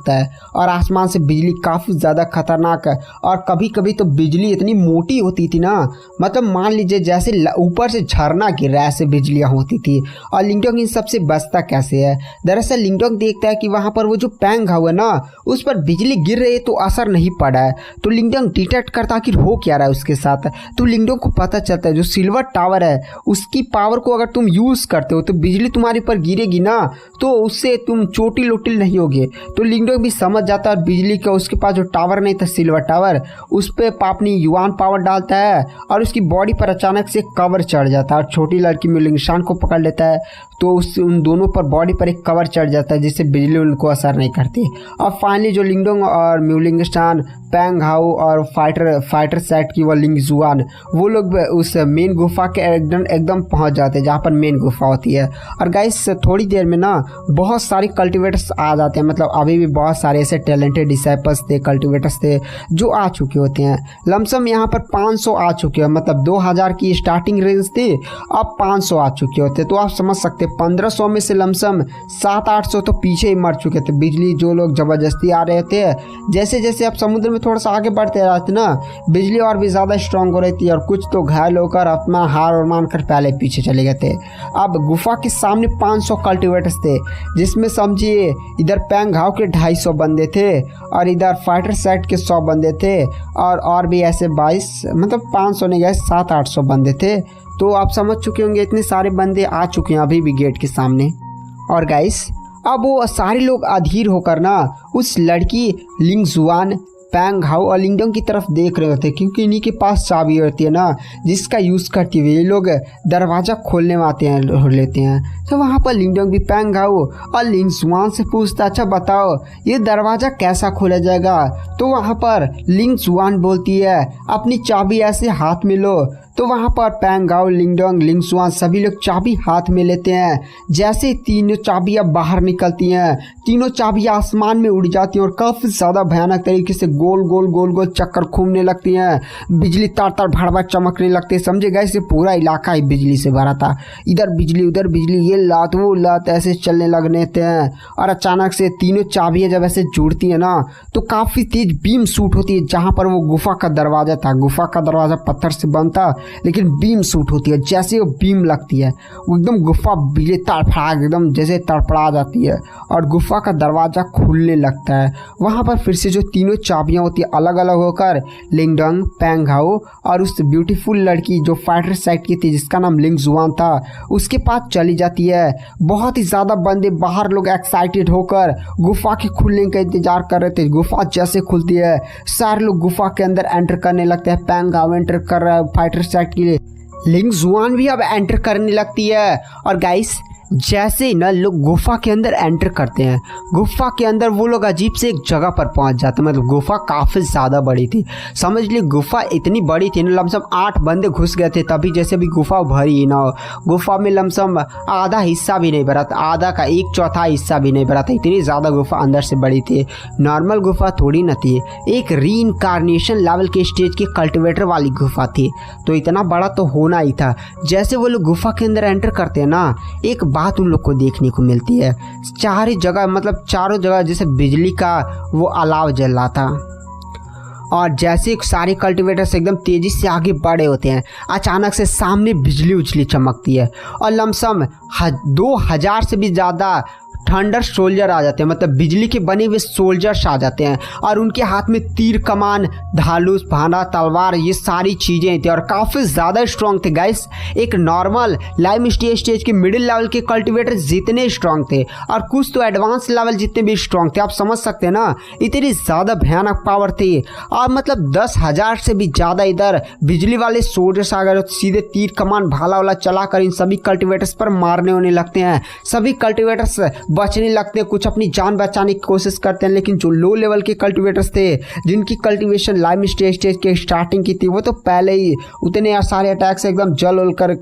है। और आसमान से बिजली काफ़ी ज़्यादा खतरनाक है। और कभी कभी तो बिजली इतनी मोटी होती थी ना, मतलब मान लीजिए जैसे ऊपर से झरना गिर रहा है, ऐसे बिजलियाँ होती थी। और लिंगडोंग इन सबसे बचता कैसे है? दरअसल लिंगडोंग देखता है कि वहाँ पर वो जो पैंग हाउ है ना, उस पर बिजली गिर रही है तो असर नहीं पड़ा है। तो लिंगडोंग डिटेक्ट करता कि हो क्या रहा है उसके साथ। तो लिंगडोंग को पता चलता है जो सिल्वर टावर है उसकी पावर को अगर तुम यूज़ करते हो तो बिजली तुम्हारे पर गिरेगी ना, तो उससे तुम चोटिल लोटिल नहीं होगे। तो लिंगडोंग भी समझ जाता है। बिजली का उसके पास जो टावर नहीं था, सिल्वर टावर, उस पर अपनी युआन पावर डालता है और उसकी बॉडी पर अचानक से कवर चढ़ जाता है और छोटी लड़की म्यूलिंग शान को पकड़ लेता है। तो उन दोनों पर बॉडी पर एक कवर चढ़ जाता है जिससे बिजली उनको असर नहीं करती। और फाइनली जो लिंगडोंग और म्यूलिंग शान, पैंग हाउ और फाइटर सेट की वो लिंग जुआन, वो लोग उस मेन गुफा के एकदम पहुंच जाते हैं जहाँ पर मेन गुफा होती है। और गाइस थोड़ी देर में ना बहुत सारे कल्टिवेटर्स आ जाते हैं। मतलब अभी भी बहुत सारे ऐसे टैलेंटेड डिसाइपल्स थे, कल्टिवेटर्स थे जो आ चुके होते हैं। लमसम यहाँ पर 500 आ चुके हैं। मतलब 2000 की स्टार्टिंग रेंज थी, अब 500 आ चुके होते। तो आप समझ सकते 1500 में से लमसम 700-800 तो पीछे ही मर चुके थे। बिजली जो लोग ज़बरदस्ती आ रहे थे, जैसे जैसे आप समुद्र में थोड़ा सा आगे बढ़ते रहते ना, बिजली और भी ज़्यादा स्ट्रांग हो रही थी और कुछ तो घायल होकर अपना हार और मानकर पहले पीछे चले गए थे। अब गुफा के सामने 500 कल्टिवेटर्स थे, जिसमें समझिए इधर पैंग हाउ के 250 बंदे थे और इधर फाइटर सेट के 100 बंदे थे और भी ऐसे 22, मतलब 500 नहीं गए, 700-800 बंदे थे। तो आप समझ चुके होंगे इतने सारे बंदे आ चुके हैं अभी भी गेट के सामने। और गाइस अब वो सारे लोग अधीर होकर ना उस लड़की लिंग जुआन, पैंग हाउ और लिंगडोंग की तरफ देख रहे होते, क्योंकि इन्हीं के पास चाबी होती है ना, जिसका यूज़ करते हुए ये लोग दरवाज़ा खोलने में आते हैं, लेते हैं। तो वहाँ पर लिंगडोंग भी पैंग हाउ और लिंग जुआन से पूछता, अच्छा बताओ ये दरवाज़ा कैसा खोला जाएगा? तो वहाँ पर लिंग जुआन बोलती है, अपनी चाबी ऐसे हाथ में लो। तो वहाँ पर पैंग हाउ, लिंगडोंग, लिंग जुआन सभी लोग चाबी हाथ में लेते हैं। जैसे तीनों चाबियाँ बाहर निकलती हैं, तीनों चाबियाँ आसमान में उड़ जाती हैं और काफ़ी ज़्यादा भयानक तरीके से गोल गोल चक्कर घूमने लगती हैं। बिजली तार तार भड़बड़ चमकने लगती है। समझे गए, इसे पूरा इलाका ही बिजली से भरा था। इधर बिजली उधर बिजली, ये लात वो लात ऐसे चलने लगने थे। और अचानक से तीनों चाबियाँ जब ऐसे जुड़ती हैं ना, तो काफ़ी तेज बीम शूट होती है जहाँ पर वो गुफा का दरवाज़ा था। गुफा का दरवाज़ा पत्थर से बनता, लेकिन बीम शूट होती है। जैसे वो बीम लगती है वो एकदम गुफा बिजली तड़फड़ा एकदम जैसे तड़फड़ा जाती है और गुफा का दरवाज़ा खुलने लगता है। वहाँ पर फिर से जो तीनों चाबियाँ होती है अलग अलग होकर लिंगडोंग, पैंग हाउ और उस ब्यूटीफुल लड़की जो फाइटर सेट की थी जिसका नाम लिंग जुआन था, उसके पास चली जाती है। बहुत ही ज़्यादा बंदे बाहर लोग एक्साइटेड होकर गुफा के खुलने का इंतजार कर रहे थे। गुफा जैसे खुलती है सारे लोग गुफा के अंदर एंटर करने लगते हैं। पैंग हाउ एंटर कर रहा है फाइटर सेट के लिए, लिंग जुआन भी अब एंटर करने लगती है। और गाइस जैसे ही ना लोग गुफा के अंदर एंटर करते हैं, गुफा के अंदर वो लोग अजीब से एक जगह पर पहुंच जाते हैं। मतलब गुफा काफ़ी ज़्यादा बड़ी थी, समझ ली गुफा इतनी बड़ी थी ना, लमसम 8 बंदे घुस गए थे तभी जैसे भी गुफा भरी ही ना हो। गुफा में लमसम आधा हिस्सा भी नहीं भरा था, आधा का 1/4 हिस्सा भी नहीं भरा था, इतनी ज़्यादा गुफा अंदर से बड़ी थी। नॉर्मल गुफा थोड़ी ना थी, एक रीइंकार्नेशन लेवल के स्टेज के कल्टिवेटर वाली गुफा थी, तो इतना बड़ा तो होना ही था। जैसे वो लोग गुफा के अंदर एंटर करते हैं ना, एक बात उन लोग को देखने को मिलती है, चारों जगह मतलब चारों जगह जैसे बिजली का वो अलाव जल रहा था। और जैसे सारे कल्टिवेटर्स एकदम तेज़ी से आगे बढ़े होते हैं, अचानक से सामने बिजली उछली चमकती है और लमसम 2000 से भी ज़्यादा थंडर सोल्जर आ जाते हैं, मतलब बिजली के बने हुए सोल्जर्स आ जाते हैं और उनके हाथ में तीर कमान, धानुष, भाला, तलवार, ये सारी चीज़ें थी और काफ़ी ज़्यादा स्ट्रॉन्ग थे गाइस। एक नॉर्मल लाइम स्टेज के मिडिल लेवल के कल्टिवेटर जितने स्ट्रॉन्ग थे और कुछ तो एडवांस लेवल जितने भी स्ट्रॉन्ग थे, आप समझ सकते हैं ना, इतनी ज़्यादा भयानक पावर थी। और मतलब 10,000 से भी ज़्यादा इधर बिजली वाले सोल्जर्स आ गए, सीधे तीर कमान भाला वाला चला कर इन सभी कल्टिवेटर्स पर मारने होने लगते हैं। सभी कल्टिवेटर्स बचने लगते हैं, कुछ अपनी जान बचाने की कोशिश करते हैं, लेकिन जो लो लेवल के कल्टिवेटर्स थे जिनकी कल्टिवेशन लाइम स्टेज के स्टार्टिंग की थी, वो तो पहले ही उतने सारे अटैक से एकदम जल उल कर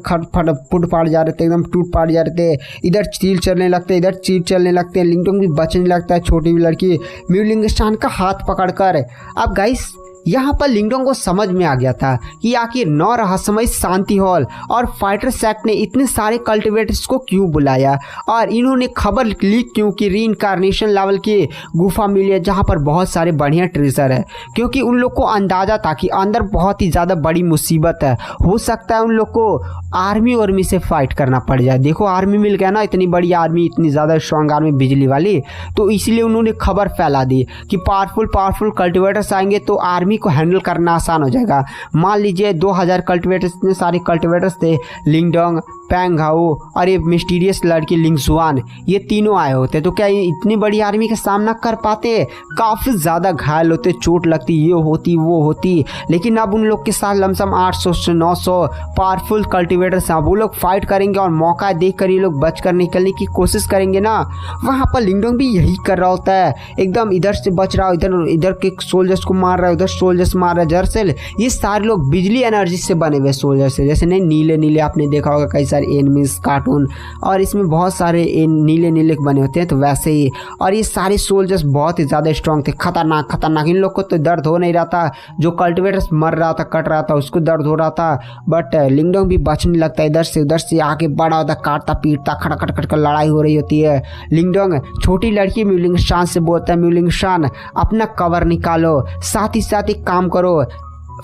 फुट फाड़ जा रहे थे, एकदम टूट फाड़ जा रहे थे। इधर चील चलने लगते हैं, इधर चील चलने लगते हैं। लिंगडोंग भी बचने लगता है, छोटी लड़की म्यूलिंगस्टान का हाथ पकड़कर। अब गाइस यहाँ पर लिंगडोंग को समझ में आ गया था कि आखिर 9 रहस्यमय शांति हॉल और फाइटर सेक्ट ने इतने सारे कल्टिवेटर्स को क्यों बुलाया और इन्होंने खबर लीक क्यों कि रीइंकार्नेशन लेवल की गुफा मिली है जहाँ पर बहुत सारे बढ़िया ट्रेजर है, क्योंकि उन लोग को अंदाजा था कि अंदर बहुत ही ज़्यादा बड़ी मुसीबत है। हो सकता है उन लोग को आर्मी से फाइट करना पड़ जाए। देखो आर्मी मिल गया ना, इतनी बड़ी आर्मी, इतनी ज़्यादा स्ट्रॉन्ग आर्मी बिजली वाली, तो इसलिए उन्होंने खबर फैला दी कि पावरफुल कल्टिवेटर्स आएंगे तो आर्मी को हैंडल करना आसान हो जाएगा। मान लीजिए 2000 कल्टिवेटर्स, इतने सारे कल्टिवेटर्स थे, लिंगडोंग, पैंग हाउ और ये मिस्टीरियस लड़की लिंगजुआन, ये तीनों आए होते तो क्या इतनी बड़ी आर्मी का सामना कर पाते? काफ़ी ज़्यादा घायल होते, चोट लगती, ये होती वो होती। लेकिन अब उन लोग के साथ लमसम 800 से 900 पावरफुल कल्टिवेटर्स हैं, वो लोग फाइट करेंगे और मौका देख कर ये लोग बच कर निकलने की कोशिश करेंगे ना। वहाँ पर लिंगडोंग भी यही कर रहा होता है, एकदम इधर से बच रहा, इधर के सोल्जर्स को मार रहा है, उधर सोल्जर्स मार रहा है। दरअसल ये सारे लोग बिजली एनर्जी से बने हुए सोल्जर्स है, जैसे नहीं नीले नीले आपने देखा होगा कई सारे एनिमीज कार्टून, और इसमें बहुत सारे नीले नीले बने होते हैं, तो वैसे ही। और ये सारे सोल्जर्स बहुत ही ज़्यादा स्ट्रॉन्ग थे, खतरनाक। इन लोग को तो दर्द हो नहीं रहा था, जो कल्टिवेटर्स मर रहा था, कट रहा था, उसको दर्द हो रहा था, बट लिंगडोंग भी बचने लगता है, इधर से उधर से आगे बढ़ा होता, काटता पीटता, खटखट कर लड़ाई हो रही होती है। लिंगडोंग छोटी लड़की म्यूलिंगशान से बोलता है, म्यूलिंगशान अपना कवर निकालो, साथ ही साथ एक काम करो,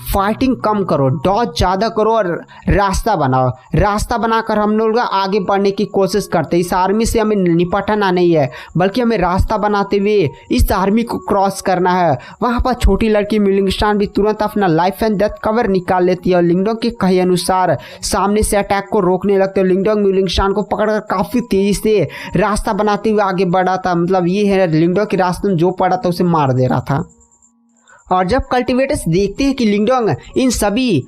फाइटिंग कम करो, डॉज ज़्यादा करो और रास्ता बनाओ। रास्ता बनाकर हम लोग आगे बढ़ने की कोशिश करते हैं। इस आर्मी से हमें निपटना नहीं है, बल्कि हमें रास्ता बनाते हुए इस आर्मी को क्रॉस करना है। वहाँ पर छोटी लड़की म्यूलिंगस्टान भी तुरंत अपना लाइफ एंड डेथ कवर निकाल लेती है और लिंगडोंग के कहे अनुसार सामने से अटैक को रोकने लगते हैं। लिंगडोंग म्यूलिंगस्टान को पकड़कर काफ़ी तेज़ी से रास्ता बनाते हुए आगे बढ़ा था, मतलब ये है लिंगडोंग के रास्ते में जो पड़ा था उसे मार दे रहा था। और जब कल्टिवेटर्स देखते हैं कि लिंगडोंग इन सभी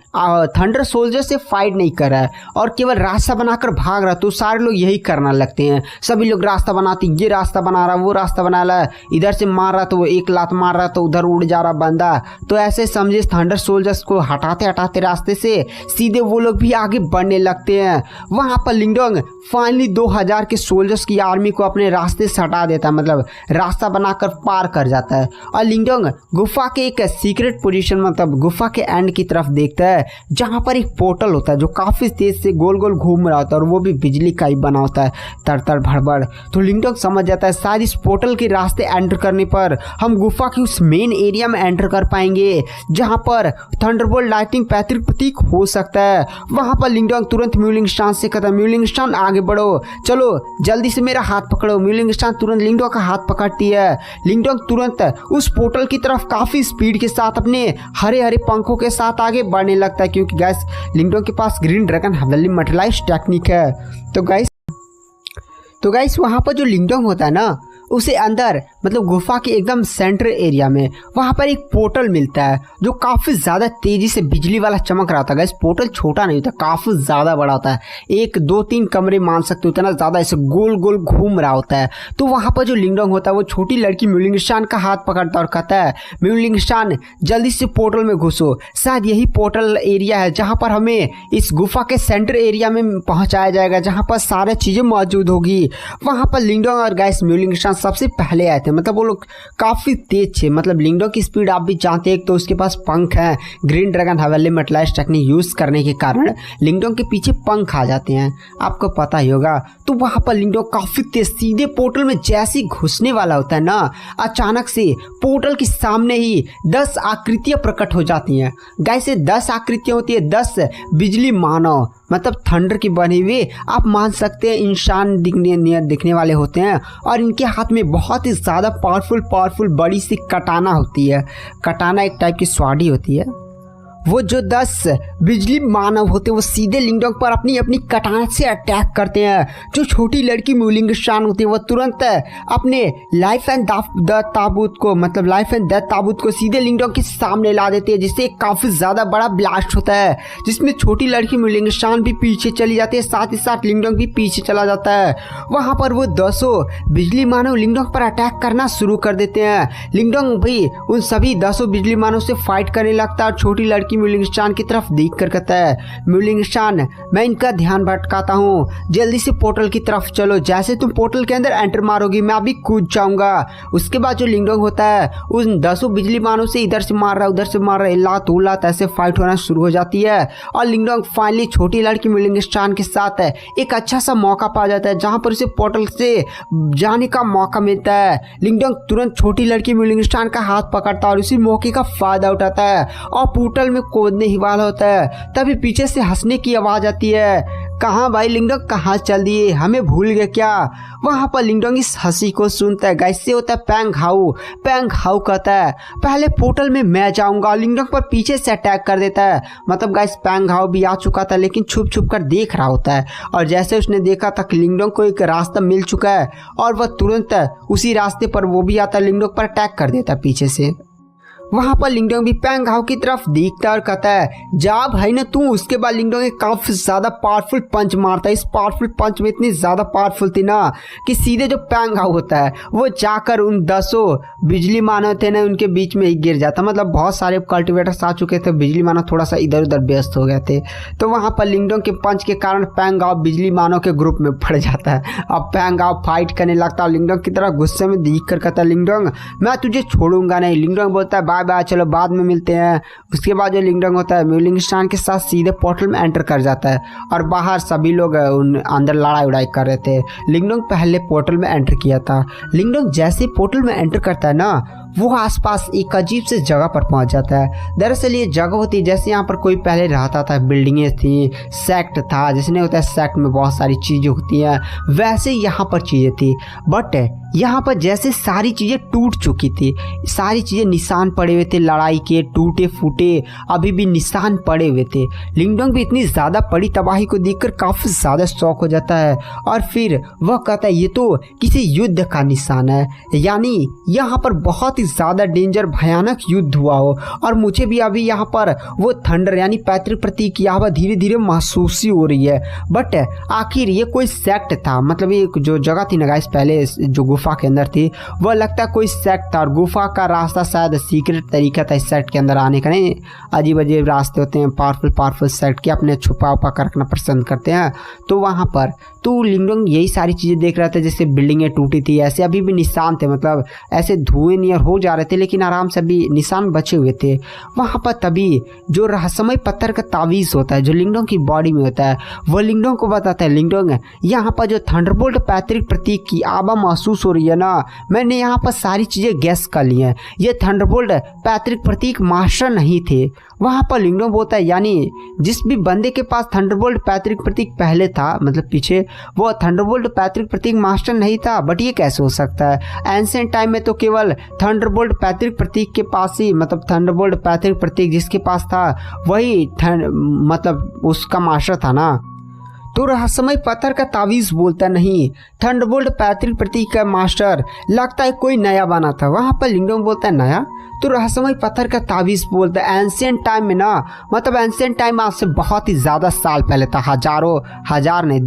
थंडर सोल्जर से फाइट नहीं कर रहा है और केवल रास्ता बनाकर भाग रहा है, तो सारे लोग यही करना लगते हैं। सभी लोग रास्ता बनाते, ये रास्ता बना रहा, वो रास्ता बना रहा है, इधर से मार रहा तो वो एक लात मार रहा तो उधर उड़ जा रहा बंदा। तो ऐसे समझे थंडर सोल्जर्स को हटाते हटाते रास्ते से सीधे वो लोग भी आगे बढ़ने लगते हैं। वहाँ पर लिंगडोंग फाइनली 2000 के सोल्जर्स की आर्मी को अपने रास्ते से हटा देता है, मतलब रास्ता बनाकर पार कर जाता है। और लिंगडोंग गुफा के एक सीक्रेट पोजीशन, मतलब गुफा के एंड की तरफ देखता है, जहां पर एक पोर्टल होता है जो काफी तेज से गोल गोल घूम रहा होता है और वो भी बिजली का ही बना होता है, तर भड़बड़। तो लिंगडोंग समझ जाता है शायद इस पोर्टल के रास्ते एंटर करने पर हम गुफा के उस मेन एरिया में एंटर कर पाएंगे जहां पर थंडरबोल्ट लाइटिंग पैतृक प्रतीक हो सकता है। वहां पर लिंगडोंग तुरंत म्यूलिंगस्टान से कहता है, म्यूलिंगस्टान आगे बढ़ो, चलो जल्दी से मेरा हाथ पकड़ो। म्यूलिंगस्टान तुरंत लिंगडोंग का हाथ पकड़ती है। लिंगडोंग तुरंत उस पोर्टल की तरफ काफी स्पीड के साथ अपने हरे हरे पंखों के साथ आगे बढ़ने लगता है, क्योंकि गैस लिंगडोंग के पास green dragon heavenly materialised technique है। तो गाइस वहाँ पर जो लिंगडोंग होता है ना, उसे अंदर मतलब गुफा के एकदम सेंटर एरिया में वहाँ पर एक पोर्टल मिलता है जो काफ़ी ज़्यादा तेज़ी से बिजली वाला चमक रहा था। गाइस पोर्टल छोटा नहीं होता, काफ़ी ज़्यादा बड़ा होता है, 1 2 3 कमरे मान सकते हो, इतना ज़्यादा ऐसे गोल गोल घूम रहा होता है। तो वहाँ पर जो लिंगडोंग होता है वो छोटी लड़की म्यूलिंगशान का हाथ पकड़ता और कहता है म्यूलिंगशान जल्दी से पोर्टल में घुसो, शायद यही पोर्टल एरिया है जहाँ पर हमें इस गुफा के सेंटर एरिया में पहुँचाया जाएगा जहाँ पर सारी चीज़ें मौजूद होगी। वहाँ पर लिंगडोंग और गाइस म्यूलिंगशान सबसे पहले आए थे, मतलब वो लोग काफ़ी तेज थे। मतलब लिंगडोंग की स्पीड आप भी जानते हैं, एक तो उसके पास पंख हैं, ग्रीन ड्रैगन हवेली मेटलाइज टेक्निक यूज़ करने के कारण लिंगडोंग के पीछे पंख आ जाते हैं, आपको पता ही होगा। तो वहाँ पर लिंगडोंग काफ़ी तेज सीधे पोर्टल में जैसे ही घुसने वाला होता है ना, अचानक से पोर्टल के सामने ही 10 आकृतियाँ प्रकट हो जाती हैं। गाइस 10 आकृतियाँ होती है, 10 बिजली मानव, मतलब थंडर की बनी हुई, आप मान सकते हैं इंसान दिखने वाले होते हैं और इनके हाथ में बहुत ही ज़्यादा पावरफुल बड़ी सी कटाना होती है। कटाना एक टाइप की स्वाडी होती है। वो जो 10 बिजली मानव होते हैं वो सीधे लिंगडोंग पर अपनी अपनी कटाना से अटैक करते हैं। जो छोटी लड़की म्यूलिंगशान होती है वो तुरंत अपने लाइफ एंड डेथ ताबूत को, मतलब लाइफ एंड डेथ ताबूत को सीधे लिंगडोंग के सामने ला देते हैं, जिससे काफ़ी ज़्यादा बड़ा ब्लास्ट होता है जिसमें छोटी लड़की म्यूलिंगशान भी पीछे चली जाती है, साथ ही साथ लिंगडोंग भी पीछे चला जाता है। वहाँ पर वो 10 बिजली मानव लिंगडोंग पर अटैक करना शुरू कर देते हैं। लिंगडोंग भी उन सभी 10 बिजली मानव से फाइट करने लगता है और छोटी लड़की म्यूलिंगशान की तरफ देख कर कहता है म्यूलिंगशान मैं इनका ध्यान भटकाता हूँ, जल्दी से पोर्टल की तरफ चलो, जैसे तुम पोर्टल के अंदर एंटर मारोगी मैं अभी कूद जाऊंगा। उसके बाद जो लिंगडोंग होता है उन 10 बिजली मानव से इधर से मार रहा है उधर से मार रहा है, लात उलात ऐसे फाइट होना शुरू हो जाती है और लिंगडोंग फाइनली छोटी लड़की म्यूलिंगशान के साथ एक अच्छा सा मौका पा जाता है जहाँ पर उसे पोर्टल से जाने का मौका मिलता है। लिंगडोंग तुरंत छोटी लड़की म्यूलिंगशान का हाथ पकड़ता है और उसी मौके का फायदा उठाता है और पोर्टल में कूदने ही वाला होता है। तभी पीछे से हंसने की आवाज आती है, कहाँ भाई लिंगडोंग कहाँ चल दिए, हमें भूल गए क्या। वहाँ पर लिंगडोंग इस हंसी को सुनता है। गाइस से होता है पैंग हाउ कहता है पहले पोर्टल में मैं जाऊंगा, लिंगडोंग पर पीछे से अटैक कर देता है। मतलब गाइस पैंग हाउ भी आ चुका था लेकिन छुप छुप कर देख रहा होता है और जैसे उसने देखा था कि लिंगडोंग को एक रास्ता मिल चुका है और वह तुरंत उसी रास्ते पर वो भी आता है, लिंगडोंग पर अटैक कर देता है पीछे से। वहाँ पर लिंगडोंग भी पैंग हाउ की तरफ देखता और कहता है जा भाई ना तू। उसके बाद लिंगडोंग एक काफ़ी ज़्यादा पावरफुल पंच मारता है। इस पावरफुल पंच में इतनी ज़्यादा पावरफुल थी ना कि सीधे जो पैंग हाउ होता है वो जाकर उन 10 बिजली मानव थे ना उनके बीच में ही गिर जाता। मतलब बहुत सारे कल्टिवेटर्स आ चुके थे, बिजली मानव थोड़ा सा इधर उधर व्यस्त हो गए थे। तो वहाँ पर लिंगडोंग के पंच के कारण पैंग हाउ बिजली मानव के ग्रुप में पड़ जाता है। अब पैंग हाउ फाइट करने लगता है, लिंगडोंग की तरह गुस्से में देख कर कहता है लिंगडोंग मैं तुझे छोड़ूंगा नहीं। लिंगडोंग बोलता है बाय बाय चलो बाद में मिलते हैं। उसके बाद जो लिंगडोंग होता है म्यूलिंगशान के साथ सीधे पोर्टल में एंटर कर जाता है और बाहर सभी लोग उन अंदर लड़ाई उड़ाई कर रहे थे। लिंगडोंग पहले पोर्टल में एंटर किया था। लिंगडोंग जैसे पोर्टल में एंटर करता है ना वो आसपास एक अजीब से जगह पर पहुंच जाता है। दरअसल ये जगह होती है जैसे यहाँ पर कोई पहले रहता था, बिल्डिंगें थी, सेक्ट था, जैसे नहीं होता है सेक्ट में बहुत सारी चीज़ें होती हैं, वैसे यहाँ पर चीज़ें थी। बट यहाँ पर जैसे सारी चीज़ें टूट चुकी थी, सारी चीज़ें निशान पड़े हुए थे लड़ाई के, टूटे फूटे अभी भी निशान पड़े हुए थे। लिंगडोंग भी इतनी ज़्यादा बड़ी तबाही को देखकर काफ़ी ज़्यादा शौक हो जाता है और फिर वह कहता है ये तो किसी युद्ध का निशान है, यानी यहाँ पर बहुत ज़्यादा डेंजर भयानक युद्ध हुआ हो और मुझे भी अभी यहाँ पर वो थंडर यानी पैतृक प्रतीक की हवा धीरे धीरे महसूस ही हो रही है। बट आखिर ये कोई सेक्ट था, मतलब ये जो जगह थी ना गाइस पहले जो गुफा के अंदर थी वह लगता है कोई सेक्ट था और गुफा का रास्ता शायद सीक्रेट तरीका था इस सेक्ट के अंदर आने का। नहीं अजीब अजीब रास्ते होते हैं पावरफुल सेक्ट के, अपने छुपा उपा कर रखना पसंद करते हैं। तो वहाँ पर तो लिंगडोंग यही सारी चीज़ें देख रहा था, जैसे बिल्डिंगें टूटी थी ऐसे अभी भी निशान थे, मतलब ऐसे धुएं नियर हो जा रहे थे लेकिन आराम से भी निशान बचे हुए थे। वहाँ पर तभी जो रहस्यमय पत्थर का तावीज़ होता है जो लिंगडोंग की बॉडी में होता है वह लिंगडोंग को बताता है लिंगडोंग यहाँ पर जो थंडरबोल्ट पैतृक प्रतीक की आभा महसूस हो रही है ना, मैंने यहाँ पर सारी चीज़ें गैस कर ली हैं, ये थंडरबोल्ट पैतृक प्रतीक मास्टर नहीं थे। वहाँ पर लिंगडोंग बोलता है यानी जिस भी बंदे के पास थंडरबोल्ट पैतृक प्रतीक पहले था, मतलब पीछे, वो थंडरबोल्ट पैतृक प्रतीक मास्टर नहीं था। बट ये कैसे हो सकता है, एंशिएंट टाइम में तो केवल थंडरबोल्ट पैतृक प्रतीक के पास ही, मतलब थंडरबोल्ट पैतृक प्रतीक जिसके पास था वही मतलब उसका मास्टर था ना। तो रहस्यमय पत्थर का तावीज बोलता नहीं, थंडरबोल्ट पैतृक प्रतीक का मास्टर लगता है कोई नया बना था। वहाँ पर लिंगडोंग बोलता है नया, तो रहस्यमय पत्थर का तावीज बोलता है एंशिएंट टाइम में ना, मतलब एंशिएंट टाइम आज से बहुत ही ज़्यादा साल पहले था, हजारों हजार नहीं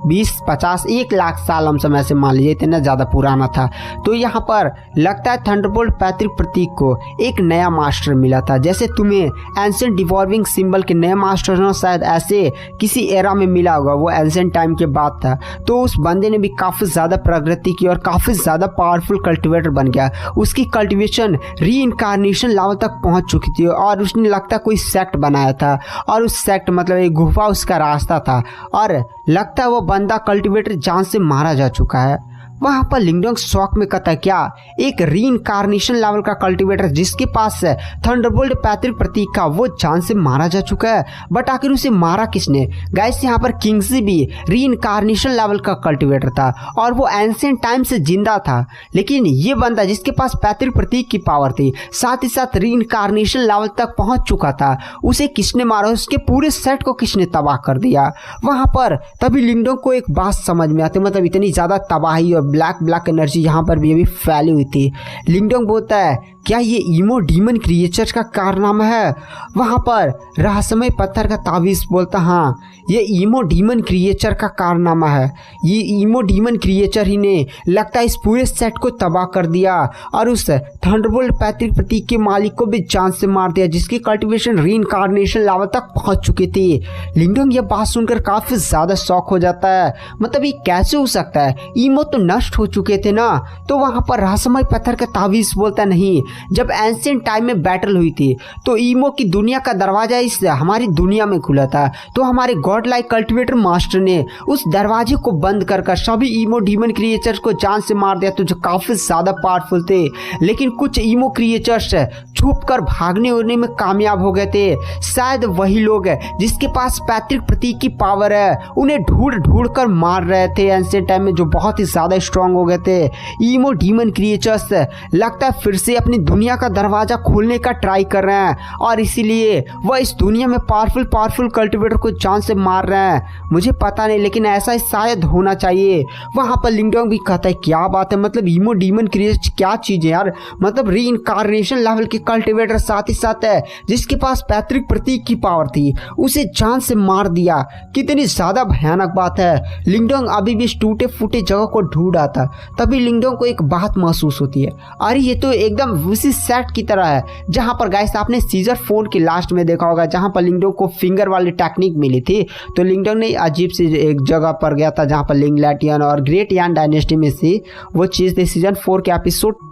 20 50 1 लाख साल हम समय से मान लीजिए, इतना ज़्यादा पुराना था। तो यहाँ पर लगता है थंडरबोल्ट पैतृक प्रतीक को एक नया मास्टर मिला था, जैसे तुम्हें एंशिएंट डिवॉल्विंग सिंबल के नए मास्टर हो शायद ऐसे किसी एरा में मिला होगा, वो एंशिएंट टाइम के बाद था। तो उस बंदे ने भी काफ़ी ज़्यादा प्रगति की और काफ़ी ज़्यादा पावरफुल कल्टिवेटर बन गया। उसकी कल्टिवेशन रीइंकार्नेशन लेवल तक पहुंच चुकी थी और उसने लगता कोई सेक्ट बनाया था, और उस सेक्ट मतलब एक गुफा उसका रास्ता था, और लगता है वो बंदा कल्टिवेटर जान से मारा जा चुका है। वहाँ पर लिंगडोंग शौक में कहता है क्या एक रीइंकार्नेशन लेवल का कल्टिवेटर जिसके पास है थंडरबोल्ट पैतृक प्रतीक का, वो जान से मारा जा चुका है, बट आखिर उसे मारा किसने? गाइस यहाँ पर किंग्सली भी रीइंकार्नेशन लेवल का कल्टिवेटर था और वो एंशिएंट टाइम से जिंदा था, लेकिन ये बंदा जिसके पास पैतृक प्रतीक की पावर थी साथ ही साथ रीइंकार्नेशन लेवल तक पहुंच चुका था, उसे किसने मारा? उसके पूरे सेट को किसने तबाह कर दिया? वहाँ पर तभी लिंगडोंग को एक बात समझ में आती, मतलब इतनी ज़्यादा तबाही और ब्लैक एनर्जी यहाँ पर भी अभी फैली हुई थी। लिंगडोंग बोलता है क्या ये ईमो डीमन क्रिएचर का कारनामा है? वहाँ पर रहस्यमय पत्थर का तावीज बोलता हाँ ये ईमो डीमन क्रिएचर का कारनामा है, ये ईमो डीमन क्रिएचर ही ने लगता है इस पूरे सेट को तबाह कर दिया और उस थंडरबोल्ट पैतृक प्रतीक के मालिक को भी जान से मार दिया जिसकी कल्टिवेशन रीइंकार्नेशन लेवल तक पहुंच चुकी थी। लिंगडोंग ये बात सुनकर काफी ज्यादा शॉक हो जाता है, मतलब ये कैसे हो सकता है, ईमो तो नष्ट हो चुके थे ना। तो वहां पर रहस्यमय पत्थर का तावीज बोलता नहीं, जब एंशिएंट टाइम में बैटल हुई थी तो ईमो की दुनिया का दरवाजा इस हमारी दुनिया में खुला था, तो हमारे गॉड लाइक कल्टिवेटर मास्टर ने उस दरवाजे को बंद कर सभी ईमो डीमन क्रिएचर्स को जान से मार दिया, तो जो काफी ज्यादा पावरफुल थे। लेकिन कुछ ईमो क्रिएचर्स छुप कर भागने उड़ने में कामयाब हो गए थे, शायद वही लोग जिसके पास पैतृक प्रतीक की पावर है उन्हें ढूंढ कर मार रहे थे एंशिएंट टाइम में, जो बहुत ही ज्यादा स्ट्रांग हो गए थे। ईमो डीमन क्रिएचर्स लगता है फिर से अपनी दुनिया का दरवाजा खोलने का ट्राई कर रहे हैं और इसीलिए वह इस दुनिया में पावरफुल कल्टिवेटर को जान से मार रहे हैं। मुझे पता नहीं लेकिन ऐसा ही शायद होना चाहिए। वहां पर लिंगडोंग भी कहता है क्या बात है, मतलब ईमो डीमन क्रिएचर क्या चीज है यार, मतलब रीइंकार्नेशन लेवल के कल्टिवेटर साथ ही साथ है जिसके पास पैतृक प्रतीक की पावर थी उसे जान से मार दिया, कितनी ज्यादा भयानक बात है। लिंगडोंग अभी भी इस टूटे फूटे जगह को ढूंढ रहा था, तभी लिंगडोंग को एक बात महसूस होती है, अरे ये तो एकदम उसी सेट की तरह है जहां पर गाइस आपने सीजर 4 के लास्ट में देखा होगा जहां पर लिंगडोंग को फिंगर वाली टेक्निक मिली थी। तो लिंगडोंग ने अजीब सी एक जगह पर गया था जहां पर लिंगलैटियन और ग्रेट यान डायनेस्टी में से वो चीज़ थी। सीजन 4 के एपिसोड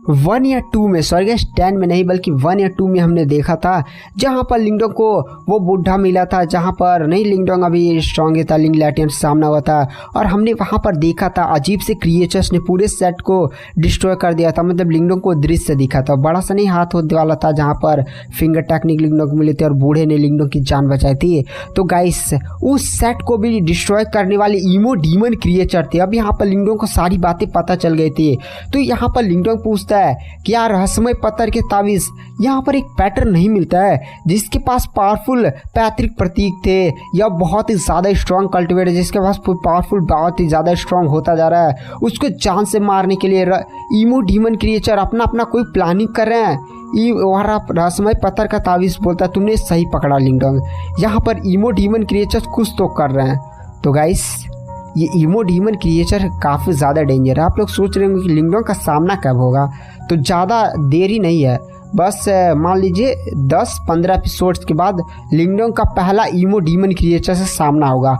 1 या 2 में, सॉरी गाइस 10 में नहीं बल्कि 1 या 2 में हमने देखा था जहाँ पर लिंगडोंग को वो बुढ़ा मिला था, जहाँ पर नहीं लिंगडोंग अभी स्ट्रॉन्ग था, लिंगलैटियन से सामना हुआ था और हमने वहाँ पर देखा था अजीब से क्रिएचर्स ने पूरे सेट को डिस्ट्रॉय कर दिया था। मतलब लिंगडोंग को दृश्य दिखा था, बड़ा सा नहीं हाथ होने वाला था जहाँ पर फिंगर टेक्निक लिंगडोंग को मिली थी और बूढ़े ने लिंगडोंग की जान बचाई थी। तो गाइस उस सेट को भी डिस्ट्रॉय करने वाले ईमो डीमन क्रिएचर थे। अब यहाँ पर लिंगडोंग को सारी बातें पता चल गई थी। तो यहाँ पर लिंगडोंग पूछता क्या रहस्यमय पत्थर के तावीज यहाँ पर एक पैटर्न नहीं मिलता है जिसके पास पावरफुल पैतृक प्रतीक थे या बहुत ही ज्यादा स्ट्रांग कल्टिवेटर जिसके पास पावरफुल बहुत ही ज्यादा स्ट्रांग होता जा रहा है, उसको जान से मारने के लिए ईमो डीमन क्रिएचर अपना कोई प्लानिंग कर रहे हैं। रहस्यमय पत्थर का तावीज बोलता तुमने सही पकड़ा लिंगडोंग, यहाँ पर ईमो डीमन क्रिएचर कुछ तो कर रहे हैं। तो गाइस ये ईमो डीमन क्रिएचर काफ़ी ज़्यादा डेंजर है। आप लोग सोच रहे होंगे कि लिंगडोंग का सामना कब होगा, तो ज़्यादा देरी नहीं है, बस मान लीजिए 10-15 एपिसोड्स के बाद लिंगडोंग का पहला ईमो डीमन क्रिएचर से सामना होगा।